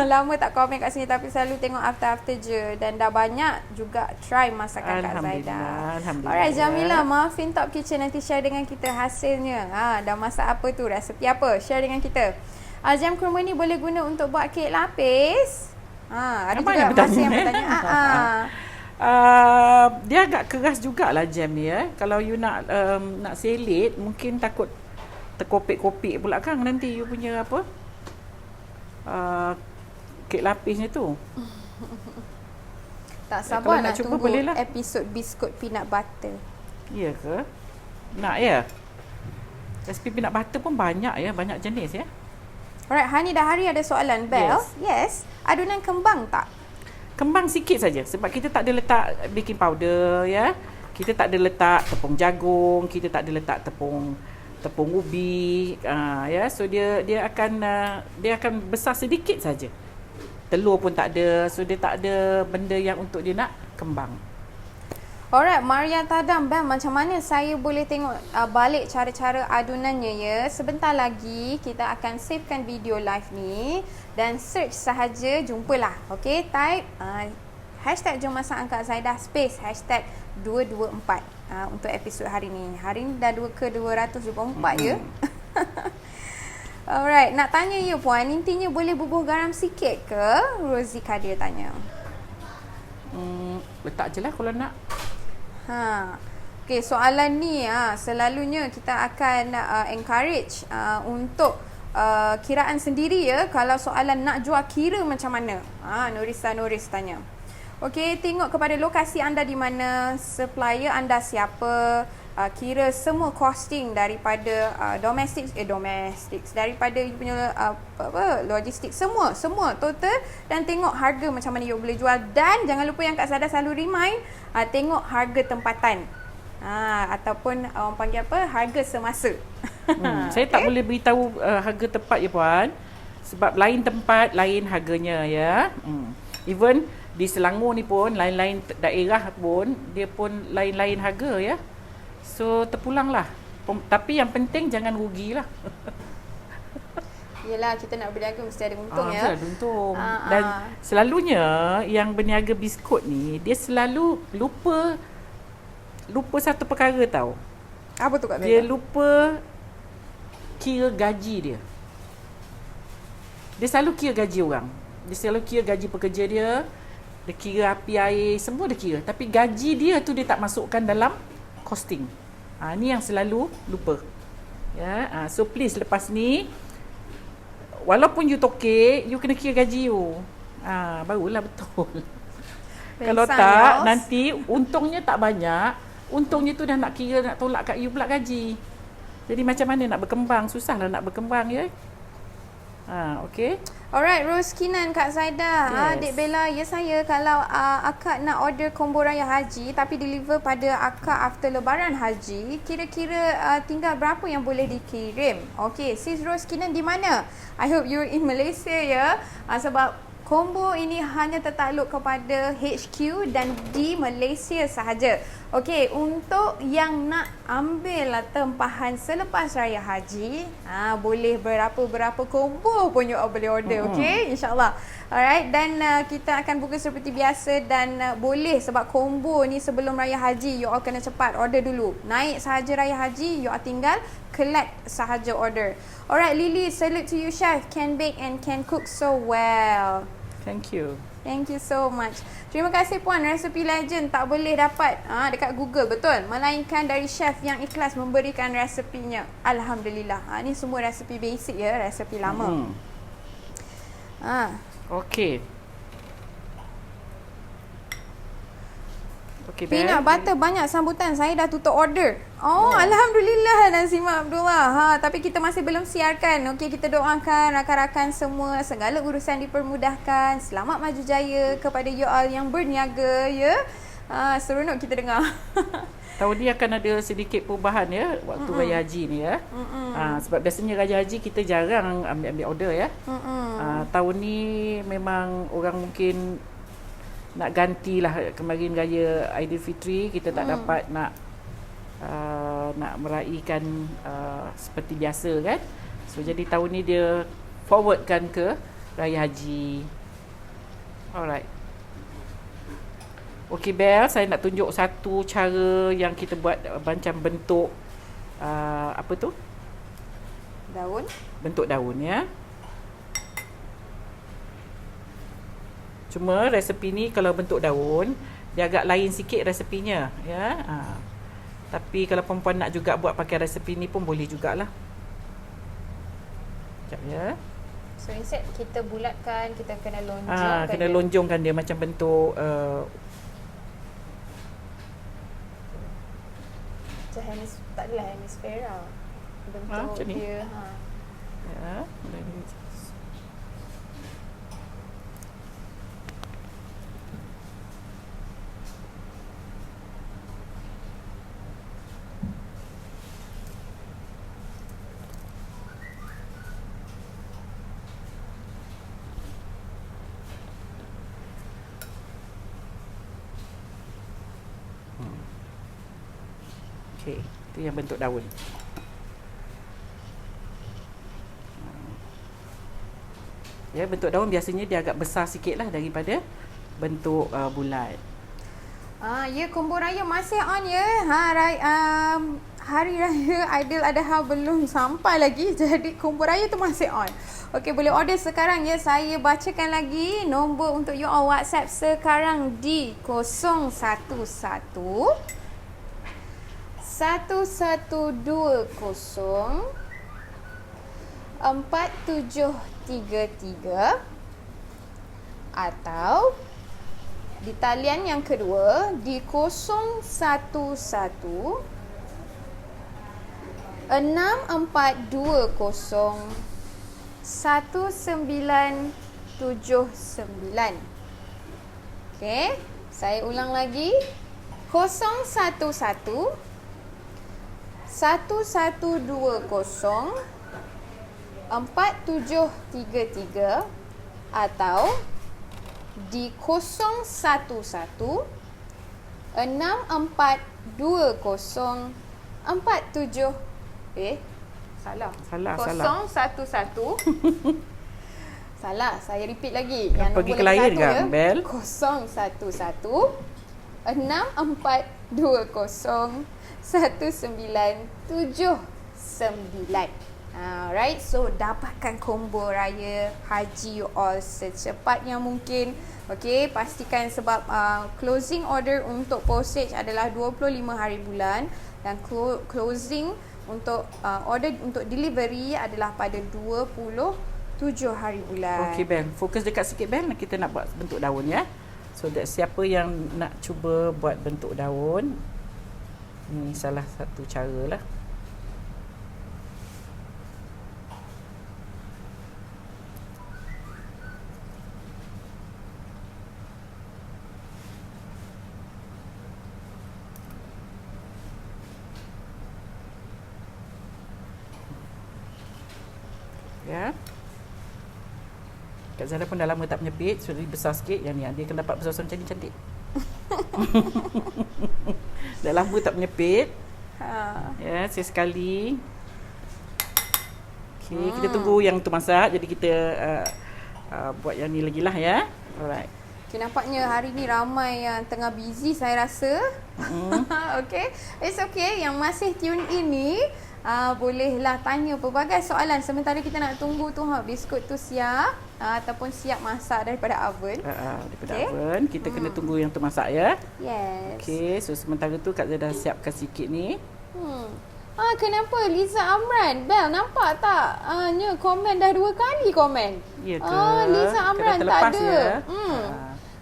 Speaker 2: Lama tak komen kat sini tapi selalu tengok after je. Dan dah banyak juga try masakan Kak Zaidah.
Speaker 1: Alhamdulillah.
Speaker 2: Alright Jamila, maafin Top Kitchen nanti share dengan kita hasilnya. Dah masak apa tu, resepi apa? Share dengan kita. Jam kurma ni boleh guna untuk buat kek lapis? Ada
Speaker 1: Abang
Speaker 2: juga
Speaker 1: yang bertanya,
Speaker 2: masih yang bertanya.
Speaker 1: Dia agak keras jugalah jam ni ya. Kalau you nak selit, mungkin takut terkopik-kopik pula kan nanti you punya apa? Kek lapisnya tu.
Speaker 2: Tak sabar nak
Speaker 1: cuba,
Speaker 2: tunggu
Speaker 1: bolehlah.
Speaker 2: episod biskut peanut butter.
Speaker 1: Ya ke? Nak ya? Resipi peanut butter pun banyak ya, banyak jenis ya.
Speaker 2: Alright, Hani dah hari ada soalan. Bel, yes. Adunan kembang tak?
Speaker 1: Kembang sikit saja sebab kita tak ada letak baking powder ya. Kita tak ada letak tepung jagung, kita tak ada letak tepung ubi, ya. So dia akan besar sedikit saja. Telur pun tak ada. So dia tak ada benda yang untuk dia nak kembang.
Speaker 2: Alright, Maria Tadam, Bel, macam mana saya boleh tengok balik cara-cara adunannya ya? Sebentar lagi kita akan savekan video live ni dan search sahaja, jumpalah. Okay, type hashtag Jom Masak Angkat Zaidah space hashtag 224 untuk episod hari ni. Hari ni dah 2 ke 224 ya? Alright, nak tanya you puan, intinya boleh bubuh garam sikit ke? Rosie Kadir tanya.
Speaker 1: Letak je lah kalau nak.
Speaker 2: Okay, soalan ni selalunya kita akan encourage untuk kiraan sendiri ya. Kalau soalan nak jual kira macam mana? Norisa Noris tanya. Okay, tengok kepada lokasi anda di mana, supplier anda siapa, kira semua costing daripada domestic daripada you punya logistik, semua total, dan tengok harga macam mana you boleh jual. Dan jangan lupa yang Kak Zaidah selalu remind, tengok harga tempatan ataupun orang panggil apa, harga semasa.
Speaker 1: Saya tak boleh beritahu harga tepat ya puan, sebab lain tempat lain harganya ya. Even di Selangor ni pun lain-lain daerah pun dia pun lain-lain harga ya. So terpulanglah. Tapi yang penting jangan rugilah.
Speaker 2: Yelah, kita nak berniaga mesti ada untung ya.
Speaker 1: Mesti ada untung. Dan selalunya yang berniaga biskut ni dia selalu lupa satu perkara tau.
Speaker 2: Apa tu Kak Zaidah?
Speaker 1: Dia lupa kira gaji dia. Dia selalu kira gaji orang. Dia selalu kira gaji pekerja dia. Dia kira api air, semua dia kira. Tapi gaji dia tu dia tak masukkan dalam costing. Ni yang selalu lupa. Ya, so please lepas ni walaupun you tokek, you kena kira gaji you. Barulah betul. Kalau tak, nanti untungnya tak banyak. Untungnya tu dah nak kira, nak tolak kat you pula gaji. Jadi macam mana nak berkembang? Susahlah nak berkembang ya. Okay.
Speaker 2: Alright, Rose Kinan, Kak Zaidah.
Speaker 1: Yes.
Speaker 2: Adik Bella, ya saya. Kalau akak nak order combo raya haji tapi deliver pada akak after lebaran haji, kira-kira tinggal berapa yang boleh dikirim? Okay, sis Rose Kinan di mana? I hope you're in Malaysia ya. Sebab combo ini hanya tertakluk kepada HQ dan di Malaysia sahaja. Okey, untuk yang nak ambil tempahan selepas raya haji, boleh berapa-berapa combo pun you boleh order, okey? InsyaAllah. Alright, dan kita akan buka seperti biasa dan boleh sebab combo ni sebelum raya haji, you all kena cepat order dulu. Naik sahaja raya haji, you all tinggal collect sahaja order. Alright, Lily, salute to you chef, can bake and can cook so well.
Speaker 1: Thank you.
Speaker 2: Thank you so much. Terima kasih puan, resepi legend tak boleh dapat dekat Google, betul? Melainkan dari chef yang ikhlas memberikan resepinya. Alhamdulillah. Ni semua resepi basic ya, resepi lama.
Speaker 1: Okey.
Speaker 2: Peanut butter banyak sambutan. Saya dah tutup order. Alhamdulillah Nazimah Abdullah. Tapi kita masih belum siarkan. Okey, kita doakan rakan-rakan semua segala urusan dipermudahkan. Selamat maju jaya kepada you all yang berniaga ya. Seronok kita dengar.
Speaker 1: Tahun ni akan ada sedikit perubahan ya waktu raya haji ni ya. Sebab biasanya raya haji kita jarang ambil order ya. Tahun ni memang orang mungkin nak gantilah, kemarin raya Aidilfitri kita tak dapat nak meraihkan seperti biasa kan. So jadi tahun ni dia forwardkan ke raya haji. Alright. Okey Bel, saya nak tunjuk satu cara yang kita buat macam bentuk apa tu?
Speaker 2: Daun.
Speaker 1: Bentuk daun ya. Cuma resepi ni kalau bentuk daun, dia agak lain sikit resepinya ya. Tapi kalau perempuan nak juga buat pakai resepi ni pun boleh jugalah. Sekejap ya.
Speaker 2: So instead kita bulatkan, kita kena lonjongkan.
Speaker 1: Kena lonjongkan dia macam bentuk
Speaker 2: tak adalah hemisfera. Bentuk
Speaker 1: macam ni.
Speaker 2: dia
Speaker 1: ya. Okey, itu yang bentuk daun. Ya, bentuk daun biasanya dia agak besar sikitlah daripada bentuk bulat.
Speaker 2: Ya, combo raya masih on ya. Hari raya Aidiladha belum sampai lagi, jadi combo raya tu masih on. Okey, boleh order sekarang ya. Saya bacakan lagi nombor untuk you all WhatsApp sekarang di 011 1120 4733 atau di talian yang kedua di 011 6420 1979. Okey, saya ulang lagi 011 1120 4733 atau di 011 6420 47 salah 011 salah, saya repeat lagi yang
Speaker 1: pergi
Speaker 2: nombor
Speaker 1: ke lain
Speaker 2: satu
Speaker 1: kan, Bel?
Speaker 2: 011 6420 1979. Alright, so dapatkan combo raya haji you all secepatnya mungkin. Okey, pastikan sebab closing order untuk postage adalah 25 hari bulan dan closing untuk order untuk delivery adalah pada 27 hari bulan.
Speaker 1: Okey Bel, fokus dekat sikit Bel, kita nak buat bentuk daun ya. So siapa yang nak cuba buat bentuk daun, ini salah satu cara lah. Ya. Kak Zara pun dah lama tak menyepit, so dia besar sikit. Yang ni dia akan dapat besar macam ni, cantik. Dah lama tak menyepit. Ya, sekali. Okey, kita tunggu yang tu masak. Jadi kita buat yang ni lagi lah ya. Alright.
Speaker 2: Okay, nampaknya hari ni ramai yang tengah busy saya rasa. Okay, it's okay. Yang masih tune in ni bolehlah tanya pelbagai soalan sementara kita nak tunggu tu biskut tu siap ataupun siap masak daripada oven.
Speaker 1: Daripada oven. Kita kena tunggu yang tu masak ya.
Speaker 2: Yes.
Speaker 1: Okay, so sementara tu Kak Zara dah siapkan sikit ni.
Speaker 2: Kenapa Liza Amran? Bel, nampak tak? Komen dah 2 kali komen.
Speaker 1: Ya ke?
Speaker 2: Liza Amran tak ada.
Speaker 1: Ya?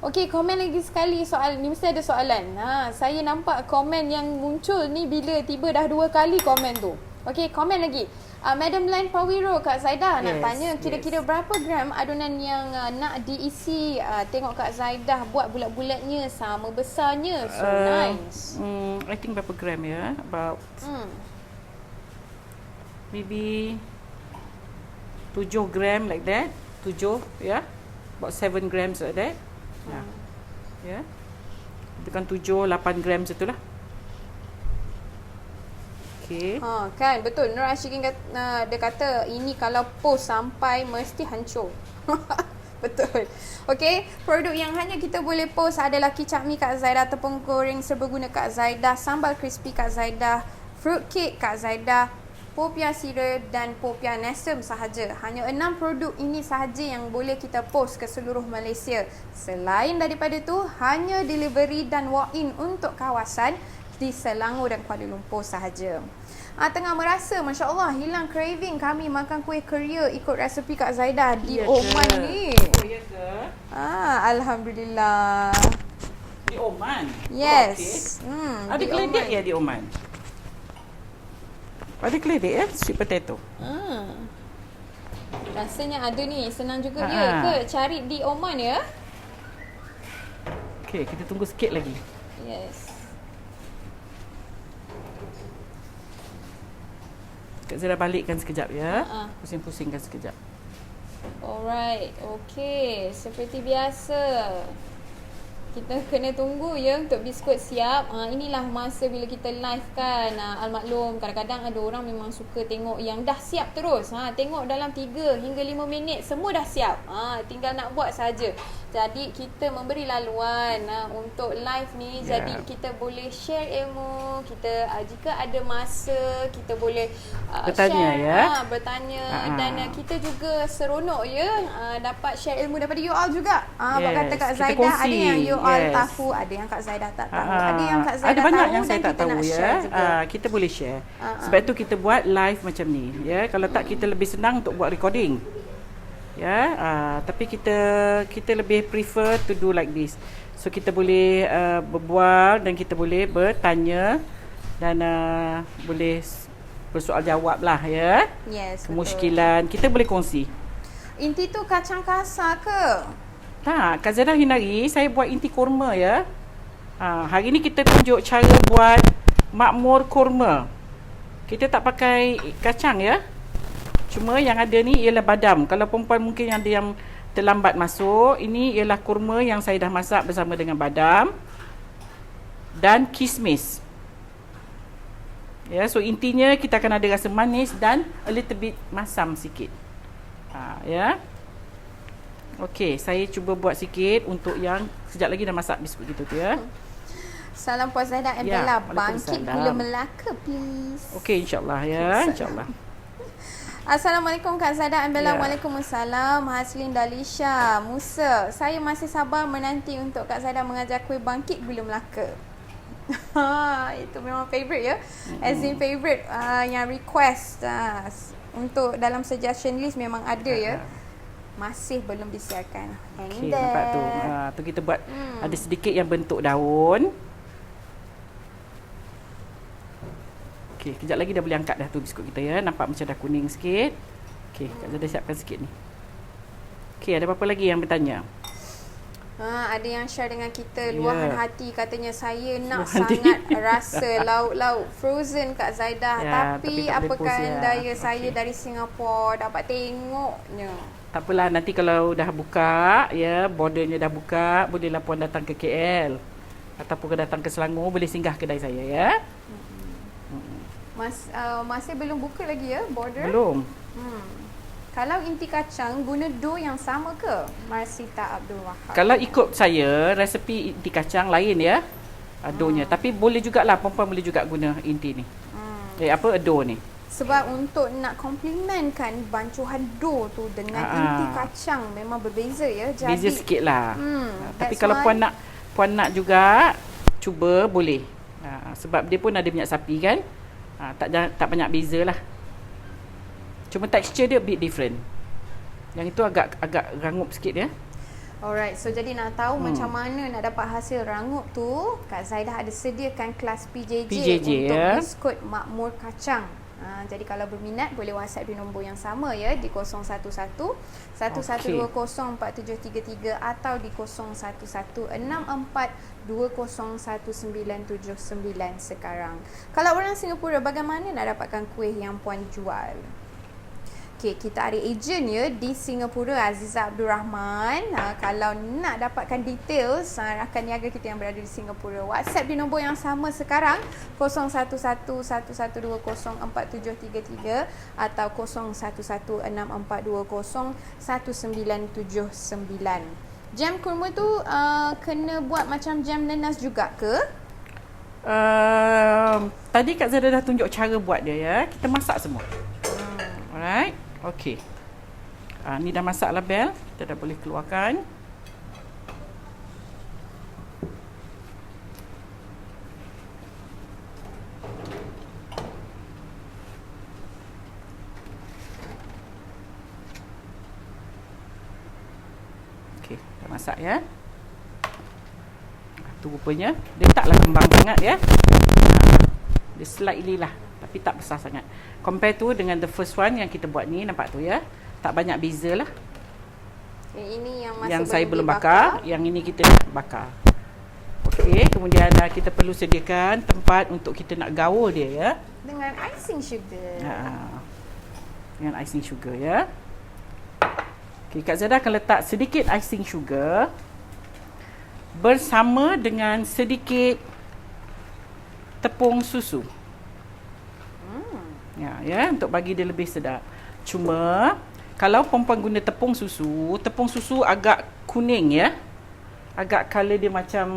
Speaker 2: Okey, komen lagi sekali soalan. Ni mesti ada soalan. Saya nampak komen yang muncul ni bila tiba dah 2 kali komen tu. Okey, komen lagi. Madam Lan Pawiro, Kak Zaidah nak tanya kira-kira berapa gram adunan yang nak diisi. Tengok Kak Zaidah buat bulat-bulatnya sama besarnya. So nice.
Speaker 1: I think berapa gram ya? About maybe 7 gram like that. 7 ya. About 7 grams like that. Ya. Itu kan 7, 8 gram itulah. Okey.
Speaker 2: Kan betul. Nur Ashikin dia kata ini kalau post sampai mesti hancur. Betul. Okey, produk yang hanya kita boleh post adalah kicap mi Kak Zaidah, tepung goreng serbaguna Kak Zaidah, sambal crispy Kak Zaidah, fruit cake Kak Zaidah, Popia Syrup dan Popia Nesem sahaja. Hanya 6 produk ini sahaja yang boleh kita post ke seluruh Malaysia. Selain daripada tu, hanya delivery dan walk-in untuk kawasan di Selangor dan Kuala Lumpur sahaja. Tengah merasa, Masya Allah, hilang craving kami makan kuih keria ikut resepi Kak Zaidah di Oman ni.
Speaker 1: Oh, ya ke?
Speaker 2: Alhamdulillah.
Speaker 1: Di Oman?
Speaker 2: Yes.
Speaker 1: Oh, okay. Ada keledek ya di Oman? Ada keledek ya? Sweet potato.
Speaker 2: Rasanya ada ni. Senang juga dia ke cari di Oman ya?
Speaker 1: Okey, kita tunggu sikit lagi.
Speaker 2: Yes.
Speaker 1: Kak Zara balikkan sekejap ya. Pusing-pusingkan sekejap.
Speaker 2: Alright. Okey. Seperti biasa. Kita kena tunggu ya untuk biskut siap. Inilah masa bila kita live kan. Almaklum kadang-kadang ada orang memang suka tengok yang dah siap terus. Tengok dalam 3 hingga 5 minit semua dah siap. Tinggal nak buat saja. Jadi kita memberi laluan untuk live ni. Jadi kita boleh share ilmu. Kita jika ada masa kita boleh
Speaker 1: bertanya
Speaker 2: share, bertanya dan kita juga seronok ya dapat share ilmu daripada you all juga. Sebab kata Kak Zaidah ada yang you all tahu, ada yang Kak Zaidah tak tahu. Ada yang Kak Zaidah
Speaker 1: ada banyak
Speaker 2: tahu
Speaker 1: yang saya
Speaker 2: dan
Speaker 1: tak
Speaker 2: kita
Speaker 1: tahu
Speaker 2: nak
Speaker 1: ya.
Speaker 2: share juga.
Speaker 1: Kita boleh share. Sebab tu kita buat live macam ni ya. Kalau tak kita lebih senang untuk buat recording. Ya, tapi kita lebih prefer to do like this. So kita boleh berbual dan kita boleh bertanya dan boleh bersoal jawab lah ya.
Speaker 2: Yes,
Speaker 1: kemusykilan betul. Kita boleh kongsi.
Speaker 2: Inti tu kacang kasar ke?
Speaker 1: Tak, Kak Zara Hinari saya buat inti kurma ya. Hari ni kita tunjuk cara buat makmur kurma. Kita tak pakai kacang ya. Cuma yang ada ni ialah badam. Kalau perempuan mungkin ada yang terlambat masuk, ini ialah kurma yang saya dah masak bersama dengan badam dan kismis. Ya, so intinya kita akan ada rasa manis dan a little bit masam sikit. Ya. Okey, saya cuba buat sikit untuk yang sekejap lagi dah masak biskut gitu tu ya.
Speaker 2: Salam Puan Zaidah and Bella. Bangkit gula Melaka please.
Speaker 1: Okey, insya-Allah ya, insya-Allah.
Speaker 2: Assalamualaikum Kak Zaidah and Bella. Waalaikumsalam. Haslin Dalisha Musa. Saya masih sabar menanti untuk Kak Zaidah mengajar kuih bangkit gula Melaka. Itu memang favourite ya. As in favourite yang request untuk dalam suggestion list memang ada ya. Masih belum disiarkan.
Speaker 1: Okey, nampak tu. Tu kita buat ada sedikit yang bentuk daun. Okey, kejap lagi dah boleh angkat dah tu biskut kita ya. Nampak macam dah kuning sikit. Okey, Kak Zara dah siapkan sikit ni. Okey, ada apa-apa lagi yang bertanya?
Speaker 2: Ada yang share dengan kita luahan hati, katanya saya nak sangat rasa lauk-lauk frozen Kak Zaidah, tapi apakah daya saya dari Singapura dapat tengoknya.
Speaker 1: Tak apalah, nanti kalau dah buka ya, bordernya dah buka, bolehlah puan datang ke KL ataupun datang ke Selangor, boleh singgah kedai saya ya.
Speaker 2: Masih belum buka lagi ya border?
Speaker 1: Belum.
Speaker 2: Kalau inti kacang guna dough yang sama ke? Marsita Abdul Wahab.
Speaker 1: Kalau ikut saya, resepi inti kacang lain ya. Doughnya. Tapi boleh jugalah, perempuan boleh juga guna inti ni. Dough ni.
Speaker 2: Sebab untuk nak complementkan bancuhan dough tu dengan inti kacang memang berbeza ya. Jadi
Speaker 1: beza sikit lah. Tapi kalau puan nak juga, cuba boleh. Sebab dia pun ada minyak sapi kan. Tak banyak beza lah. Cuma tekstur dia a bit different. Yang itu agak rangup sikit ya.
Speaker 2: Alright, so jadi nak tahu macam mana nak dapat hasil rangup tu, Kak Zaidah ada sediakan kelas PJJ untuk biskut makmur kacang. Jadi kalau berminat boleh WhatsApp di nombor yang sama ya, di 011 1120 4733 atau di 011 64 20 1979 sekarang. Kalau orang Singapura, bagaimana nak dapatkan kuih yang puan jual? Okay, kita ada ejen ya di Singapura, Aziza Abdul Rahman. Kalau nak dapatkan details rakan niaga kita yang berada di Singapura, WhatsApp di nombor yang sama sekarang, 011 1120 4733 atau 011 64 20 1979. Jam kurma tu kena buat macam jam nenas juga ke?
Speaker 1: Tadi Kak Zada dah tunjuk cara buat dia ya. Kita masak semua. Alright. Okey. Ni dah masak lah Bel. Kita dah boleh keluarkan. Okey, dah masak ya. Tu rupanya dia taklah kembang sangat ya. Dia slightly lah, tapi tak besar sangat. Compare tu dengan the first one yang kita buat ni, nampak tu ya. Tak banyak beza lah.
Speaker 2: Yang ini yang
Speaker 1: yang saya belum bakar, yang ini kita dah bakar. Okey, kemudian kita perlu sediakan tempat untuk kita nak gaul dia ya.
Speaker 2: Dengan icing sugar.
Speaker 1: Dengan icing sugar ya. Okey, Kak Zada akan letak sedikit icing sugar bersama dengan sedikit tepung susu. Ya, untuk bagi dia lebih sedap. Cuma kalau perempuan guna tepung susu agak kuning ya. Agak color dia macam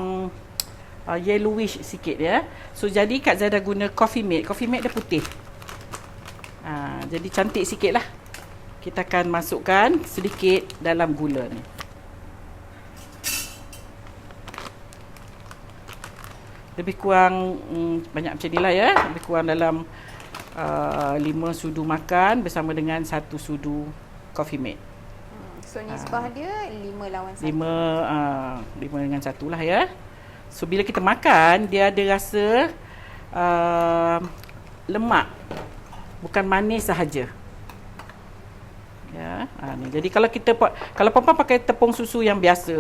Speaker 1: yellowish sikit ya. So jadi Kak Zada guna coffee mate. Coffee mate dia putih. Jadi cantik sikit lah. Kita akan masukkan sedikit dalam gula ni. Lebih kurang banyak macam ni lah ya. Lebih kurang dalam 5 sudu makan bersama dengan 1 sudu coffee mate.
Speaker 2: So nisbah dia 5 lawan 1.
Speaker 1: 5 dengan 1 lah ya. So bila kita makan, dia ada rasa lemak. Bukan manis sahaja. Ya, ni. Jadi kalau perempuan pakai tepung susu yang biasa,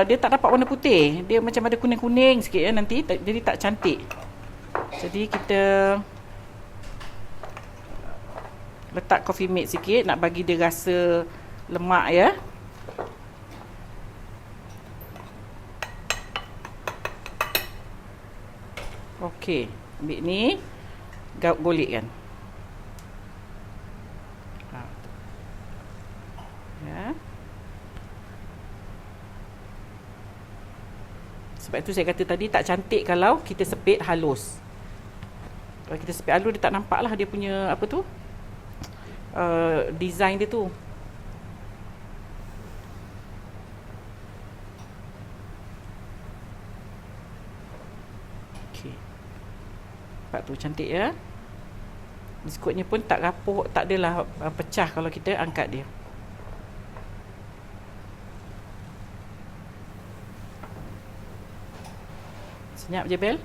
Speaker 1: dia tak dapat warna putih. Dia macam ada kuning-kuning sikit ya nanti, jadi tak cantik. Jadi kita letak coffee mate sikit nak bagi dia rasa lemak ya. Okey, ambil ni, golekkan. Ya. Sebab itu saya kata tadi tak cantik kalau kita sepit halus. Kalau kita sepit halus dia tak nampak lah dia punya apa tu, design dia tu. Okey. Nampak tu cantik ya. Biskutnya pun tak rapuh, tak adalah pecah kalau kita angkat dia. Senyap je Bel.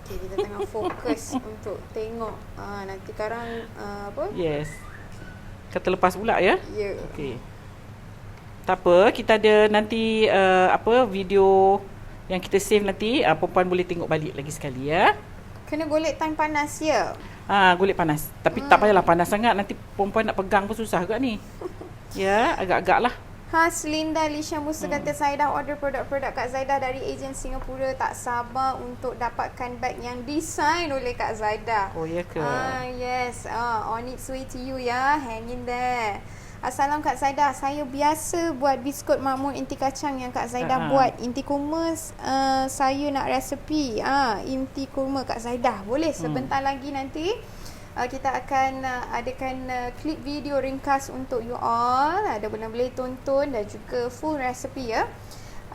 Speaker 2: Okay, kita tengah fokus untuk tengok nanti sekarang apa?
Speaker 1: Yes. Kata lepas pula ya.
Speaker 2: Ya.
Speaker 1: Okey. Tak apa, kita ada nanti video yang kita save nanti, perempuan boleh tengok balik lagi sekali ya.
Speaker 2: Kena golek time panas ya.
Speaker 1: Golek panas. Tapi tak payahlah panas sangat, nanti perempuan nak pegang pun susah juga ni. Ya, agak-agak lah.
Speaker 2: Linda Lisha Musa kata saya dah order produk-produk Kak Zaidah dari ejen Singapura. Tak sabar untuk dapatkan bag yang desain oleh Kak Zaidah.
Speaker 1: Oh ya ke?
Speaker 2: Yes. On its way to you ya. Hang in there. Assalam Kak Zaidah. Saya biasa buat biskut makmur inti kacang yang Kak Zaidah buat. Inti kurma saya nak resepi. Inti kurma Kak Zaidah. Boleh sebentar lagi nanti kita akan adakan klip video ringkas untuk you all. Ada boleh tonton dan juga full recipe ya.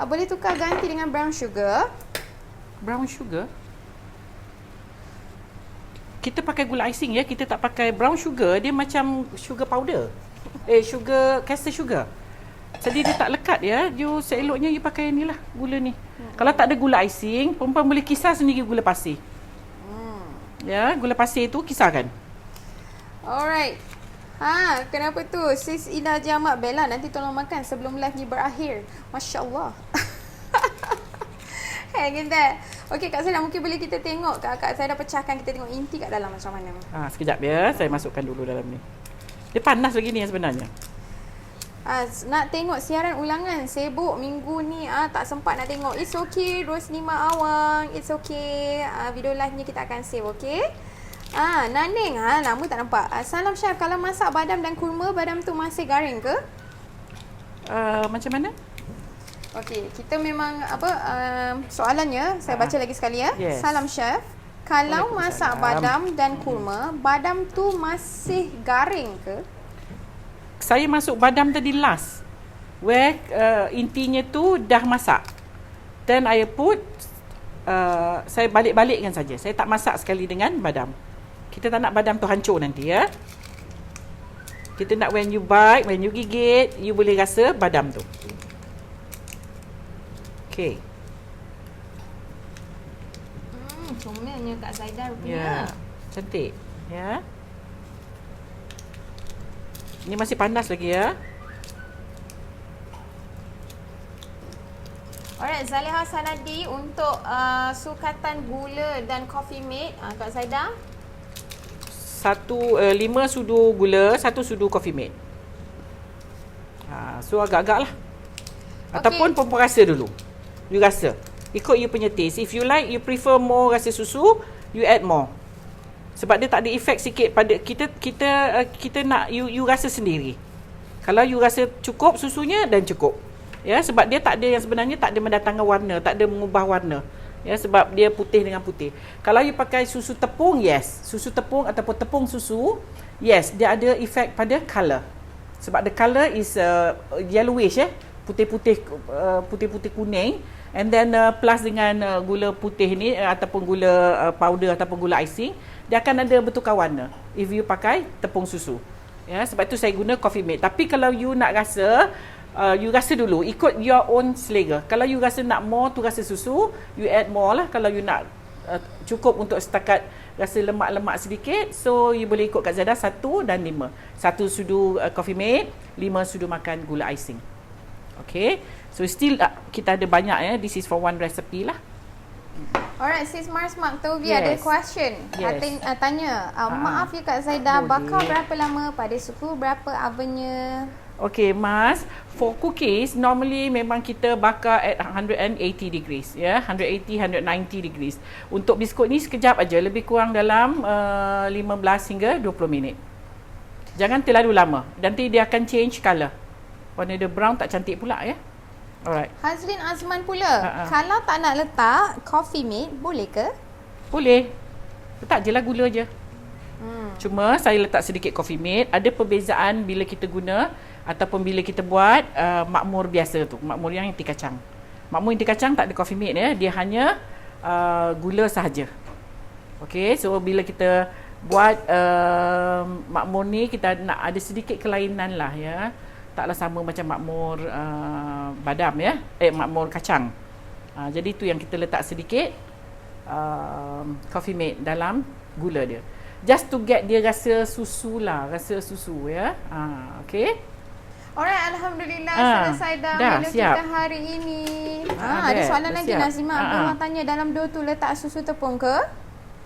Speaker 2: Boleh tukar ganti dengan brown sugar.
Speaker 1: Brown sugar? Kita pakai gula icing ya, kita tak pakai brown sugar. Dia macam sugar powder. Caster sugar. Jadi dia tak lekat ya. You seeloknya you pakai ni lah, gula ni. Kalau tak ada gula icing, perempuan boleh kisar sendiri gula pasir. Ya, gula pasir tu kisarkan.
Speaker 2: Alright. Kenapa tu? Sis Ida Jamak Bella nanti tolong makan sebelum live ni berakhir. Masya-Allah. Hang in there. Okey Kak Zaidah, mungkin boleh kita tengok Kak Zaidah pecahkan, kita tengok inti kat dalam macam mana.
Speaker 1: Sekejap ya, saya masukkan dulu dalam ni. Dia panas lagi ni sebenarnya.
Speaker 2: Nak tengok siaran ulangan, sibuk minggu ni, tak sempat nak tengok. It's okay Rosnima Awang, it's okay. Video live ni kita akan save, okay? Naning, lama tak nampak. Salam Chef, kalau masak badam dan kurma, badam tu masih garing ke?
Speaker 1: Macam mana?
Speaker 2: Okey, kita memang soalannya saya baca lagi sekali ya.
Speaker 1: Yes.
Speaker 2: Salam chef. Kalau masak badam dan kurma, badam tu masih garing ke?
Speaker 1: Saya masuk badam tadi last. Where intinya tu dah masak. Then I put saya balik-balikkan saja. Saya tak masak sekali dengan badam. Kita tak nak badam tu hancur nanti ya. Kita nak when you bite, when you gigit, you boleh rasa badam tu. Okay.
Speaker 2: Comelnya Kak Zaidah rupanya.
Speaker 1: Ya, cantik. Ya. Ini masih panas lagi ya.
Speaker 2: Alright, Zaliha Sanadi untuk sukatan gula dan Coffee Mate. Kak Zaidah.
Speaker 1: 5 sudu gula, 1 sudu Coffee Mate. So agak-agak lah. Ataupun perempuan rasa dulu. You rasa. Ikut you punya taste. If you like, you prefer more rasa susu, you add more. Sebab dia tak ada efek sikit pada kita nak you rasa sendiri. Kalau you rasa cukup susunya dan cukup. Ya, sebab dia tak ada yang sebenarnya tak ada mendatangkan warna, tak ada mengubah warna. Ya, sebab dia putih dengan putih. Kalau you pakai susu tepung, yes. Susu tepung ataupun tepung susu, yes, dia ada efek pada color. Sebab the color is yellowish putih-putih kuning. And then plus dengan gula putih ni ataupun gula powder ataupun gula icing, dia akan ada bertukar warna if you pakai tepung susu. Ya, sebab tu saya guna Coffee Mate. Tapi kalau you nak rasa, you rasa dulu ikut your own selera. Kalau you rasa nak more tu rasa susu, you add more lah. Kalau you nak cukup untuk setakat rasa lemak-lemak sedikit, so you boleh ikut Kak Zaidah 1 dan 5. 1 sudu Coffee Mate, 5 sudu makan gula icing. Okay, so still kita ada banyak ya. This is for one recipe lah.
Speaker 2: Alright, Sis Mars Maktovi
Speaker 1: Yes.
Speaker 2: ada question.
Speaker 1: Yes.
Speaker 2: Tanya, maaf ya Kak Zaidah,
Speaker 1: Boleh.
Speaker 2: bakar berapa lama pada suhu, berapa ovennya?
Speaker 1: Okay, Mas, for cookies normally memang kita bakar at 180 degrees ya, 180 190 degrees. Untuk biskut ni sekejap aja, lebih kurang dalam 15 hingga 20 minit. Jangan terlalu lama, nanti dia akan change color. Warna dia brown tak cantik pula ya. Alright.
Speaker 2: Hazlin Azman pula, kalau tak nak letak Coffee Mate, boleh ke?
Speaker 1: Boleh. Letak je lah gula je. Cuma saya letak sedikit Coffee Mate. Ada perbezaan bila kita guna ataupun bila kita buat makmur biasa tu, makmur yang inti kacang. Makmur inti kacang tak ada Coffee Mate ya, dia hanya gula sahaja. Okey, so bila kita buat makmur ni, kita nak ada sedikit kelainan lah ya. Taklah sama macam makmur badam ya, makmur kacang. Jadi tu yang kita letak sedikit Coffee Mate dalam gula dia. Just to get dia rasa susu lah, rasa susu ya. Okey.
Speaker 2: Alright, Alhamdulillah selesai dah menu
Speaker 1: siap.
Speaker 2: kita hari ini. Ada soalan lagi
Speaker 1: siap.
Speaker 2: Nazima Abdullah tanya, dalam dough tu letak susu tepung ke?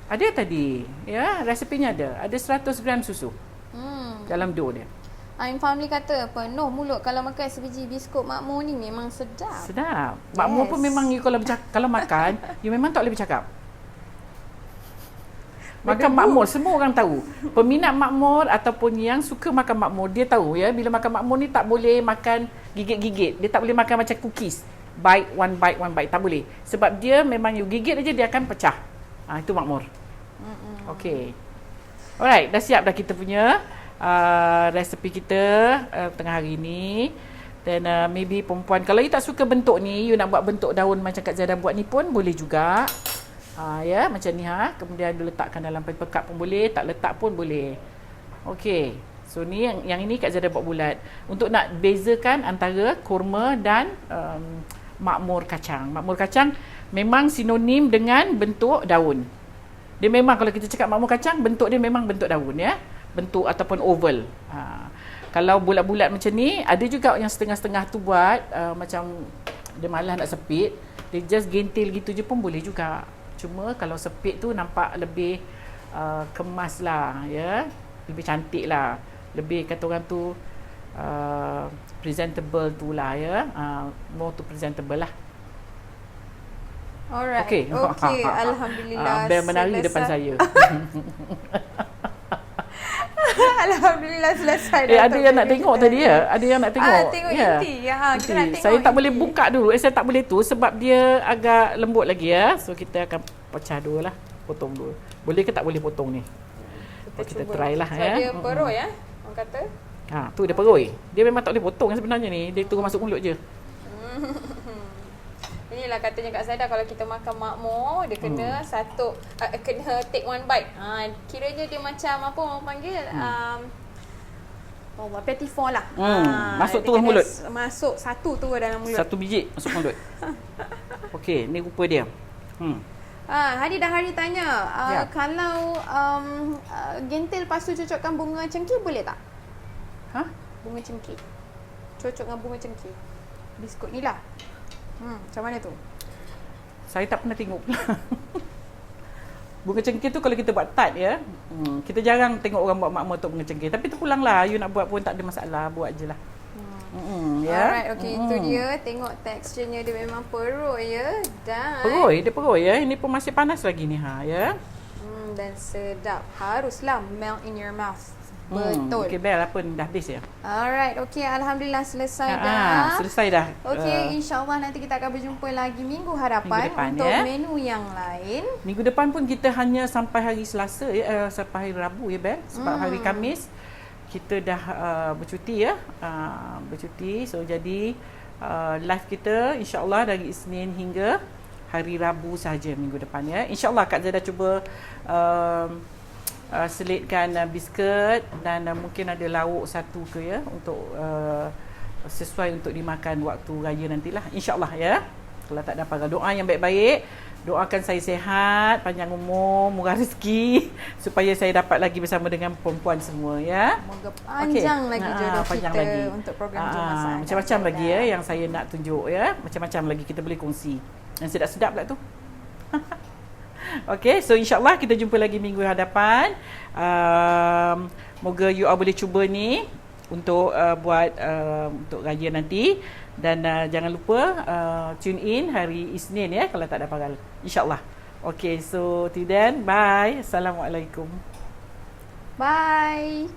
Speaker 1: Ada tadi ya, resepinya ada. Ada 100 gram susu dalam dough dia.
Speaker 2: Aim Family kata penuh mulut kalau makan sebiji biskut makmur ni, memang sedap.
Speaker 1: Sedap. Makmur pun memang you kalau makan, you memang tak boleh bercakap. Makan makmur, semua orang tahu. Peminat makmur ataupun yang suka makan makmur, dia tahu ya, bila makan makmur ni tak boleh makan gigit-gigit. Dia tak boleh makan macam cookies. Bite, one bite. Tak boleh. Sebab dia memang you gigit aja dia akan pecah. Itu makmur. Okey. Alright, dah siap dah kita punya resepi kita tengah hari ni. Dan maybe perempuan, kalau you tak suka bentuk ni, you nak buat bentuk daun macam Kak Zaidah buat ni pun boleh juga. Ya, macam ni kemudian diletakkan dalam paper cup pun boleh, tak letak pun boleh. Okey. So ni yang ini Kak Zaidah buat bulat untuk nak bezakan antara kurma dan makmur kacang. Makmur kacang memang sinonim dengan bentuk daun. Dia memang kalau kita cakap makmur kacang, bentuk dia memang bentuk daun ya. Bentuk ataupun oval. Kalau bulat-bulat macam ni, ada juga yang setengah-setengah tu buat macam dia malas nak sepit, dia just gentil gitu je pun boleh juga. Cuma kalau sepit tu nampak lebih kemas lah ya, lebih cantik lah, lebih kata orang tu presentable tu lah ya, more to presentable lah.
Speaker 2: Alright.
Speaker 1: Okay.
Speaker 2: Alhamdulillah.
Speaker 1: Bel menari depan saya.
Speaker 2: Alhamdulillah selesai.
Speaker 1: Ada yang nak tengok tadi ya? Ada yang nak tengok.
Speaker 2: Tengok inti. Kita nak tengok
Speaker 1: Saya tak
Speaker 2: inti.
Speaker 1: boleh buka dulu. Saya tak boleh tu sebab dia agak lembut lagi ya. So kita akan pecah dulu lah. Potong dulu. Boleh ke tak boleh potong ni? Kita
Speaker 2: cuba.
Speaker 1: try lah
Speaker 2: So,
Speaker 1: ya.
Speaker 2: dia perut ya, orang kata.
Speaker 1: Tu dia peroi. Dia memang tak boleh potong sebenarnya ni. Dia turun masuk mulut je.
Speaker 2: Inilah katanya Kak Zaidah, kalau kita makan makmur, dia kena kena take one bite. Kiranya dia macam apa orang panggil petit four lah.
Speaker 1: Masuk
Speaker 2: dia
Speaker 1: terus
Speaker 2: kena
Speaker 1: mulut.
Speaker 2: Masuk satu tu dalam mulut.
Speaker 1: Satu biji masuk mulut. Okey, ni rupa dia.
Speaker 2: Hadi dah hari tanya,
Speaker 1: Ya.
Speaker 2: kalau gentil lepas tu cocokkan bunga cengkeh boleh tak? Bunga cengkeh. Cocok dengan bunga cengkeh. Biskut ni lah. Macam mana tu?
Speaker 1: Saya tak pernah tengok pula. Bunga cengkeh tu kalau kita buat tart ya. Kita jarang tengok orang buat makmur untuk bunga cengkeh. Tapi terpulanglah, you nak buat pun tak ada masalah, buat je lah. Ya.
Speaker 2: Alright, okey, itu dia. Tengok teksturnya dia memang perut ya. Dan
Speaker 1: Peroi, dia peroi ya. Ini pun masih panas lagi ni ya.
Speaker 2: dan sedap. Haruslah melt in your mouth. Betul.
Speaker 1: Okey, Bel apa ni dah habis ya?
Speaker 2: Alright, okey, alhamdulillah selesai dah.
Speaker 1: Selesai dah.
Speaker 2: Okey, insya-Allah nanti kita akan berjumpa lagi minggu hadapan
Speaker 1: Minggu depan,
Speaker 2: untuk
Speaker 1: ya.
Speaker 2: menu yang lain.
Speaker 1: Minggu depan pun kita hanya sampai hari Selasa ya, sampai hari Rabu ya Bel. Sebab hari Khamis kita dah bercuti ya. Bercuti. So jadi live kita insya-Allah dari Isnin hingga hari Rabu saja minggu depan ya. Insya-Allah Kak Zaidah cuba selitkan biskut dan mungkin ada lauk satu ke ya untuk sesuai untuk dimakan waktu raya nantilah insya-Allah ya. Kalau tak dapat doa yang baik-baik, doakan saya sihat, panjang umur, murah rezeki supaya saya dapat lagi bersama dengan perempuan semua ya.
Speaker 2: Semoga panjang lagi jodoh
Speaker 1: panjang
Speaker 2: kita
Speaker 1: lagi.
Speaker 2: untuk program Jumaat.
Speaker 1: Macam-macam lagi ya yang saya nak tunjuk ya. Macam-macam lagi kita boleh kongsi. Yang sedap-sedap pula tu. Okay, so insyaAllah kita jumpa lagi minggu hadapan. Moga you all boleh cuba ni untuk buat untuk raya nanti. Dan jangan lupa tune in hari Isnin ya kalau tak ada paral. InsyaAllah. Okay, so till then, bye. Assalamualaikum.
Speaker 2: Bye.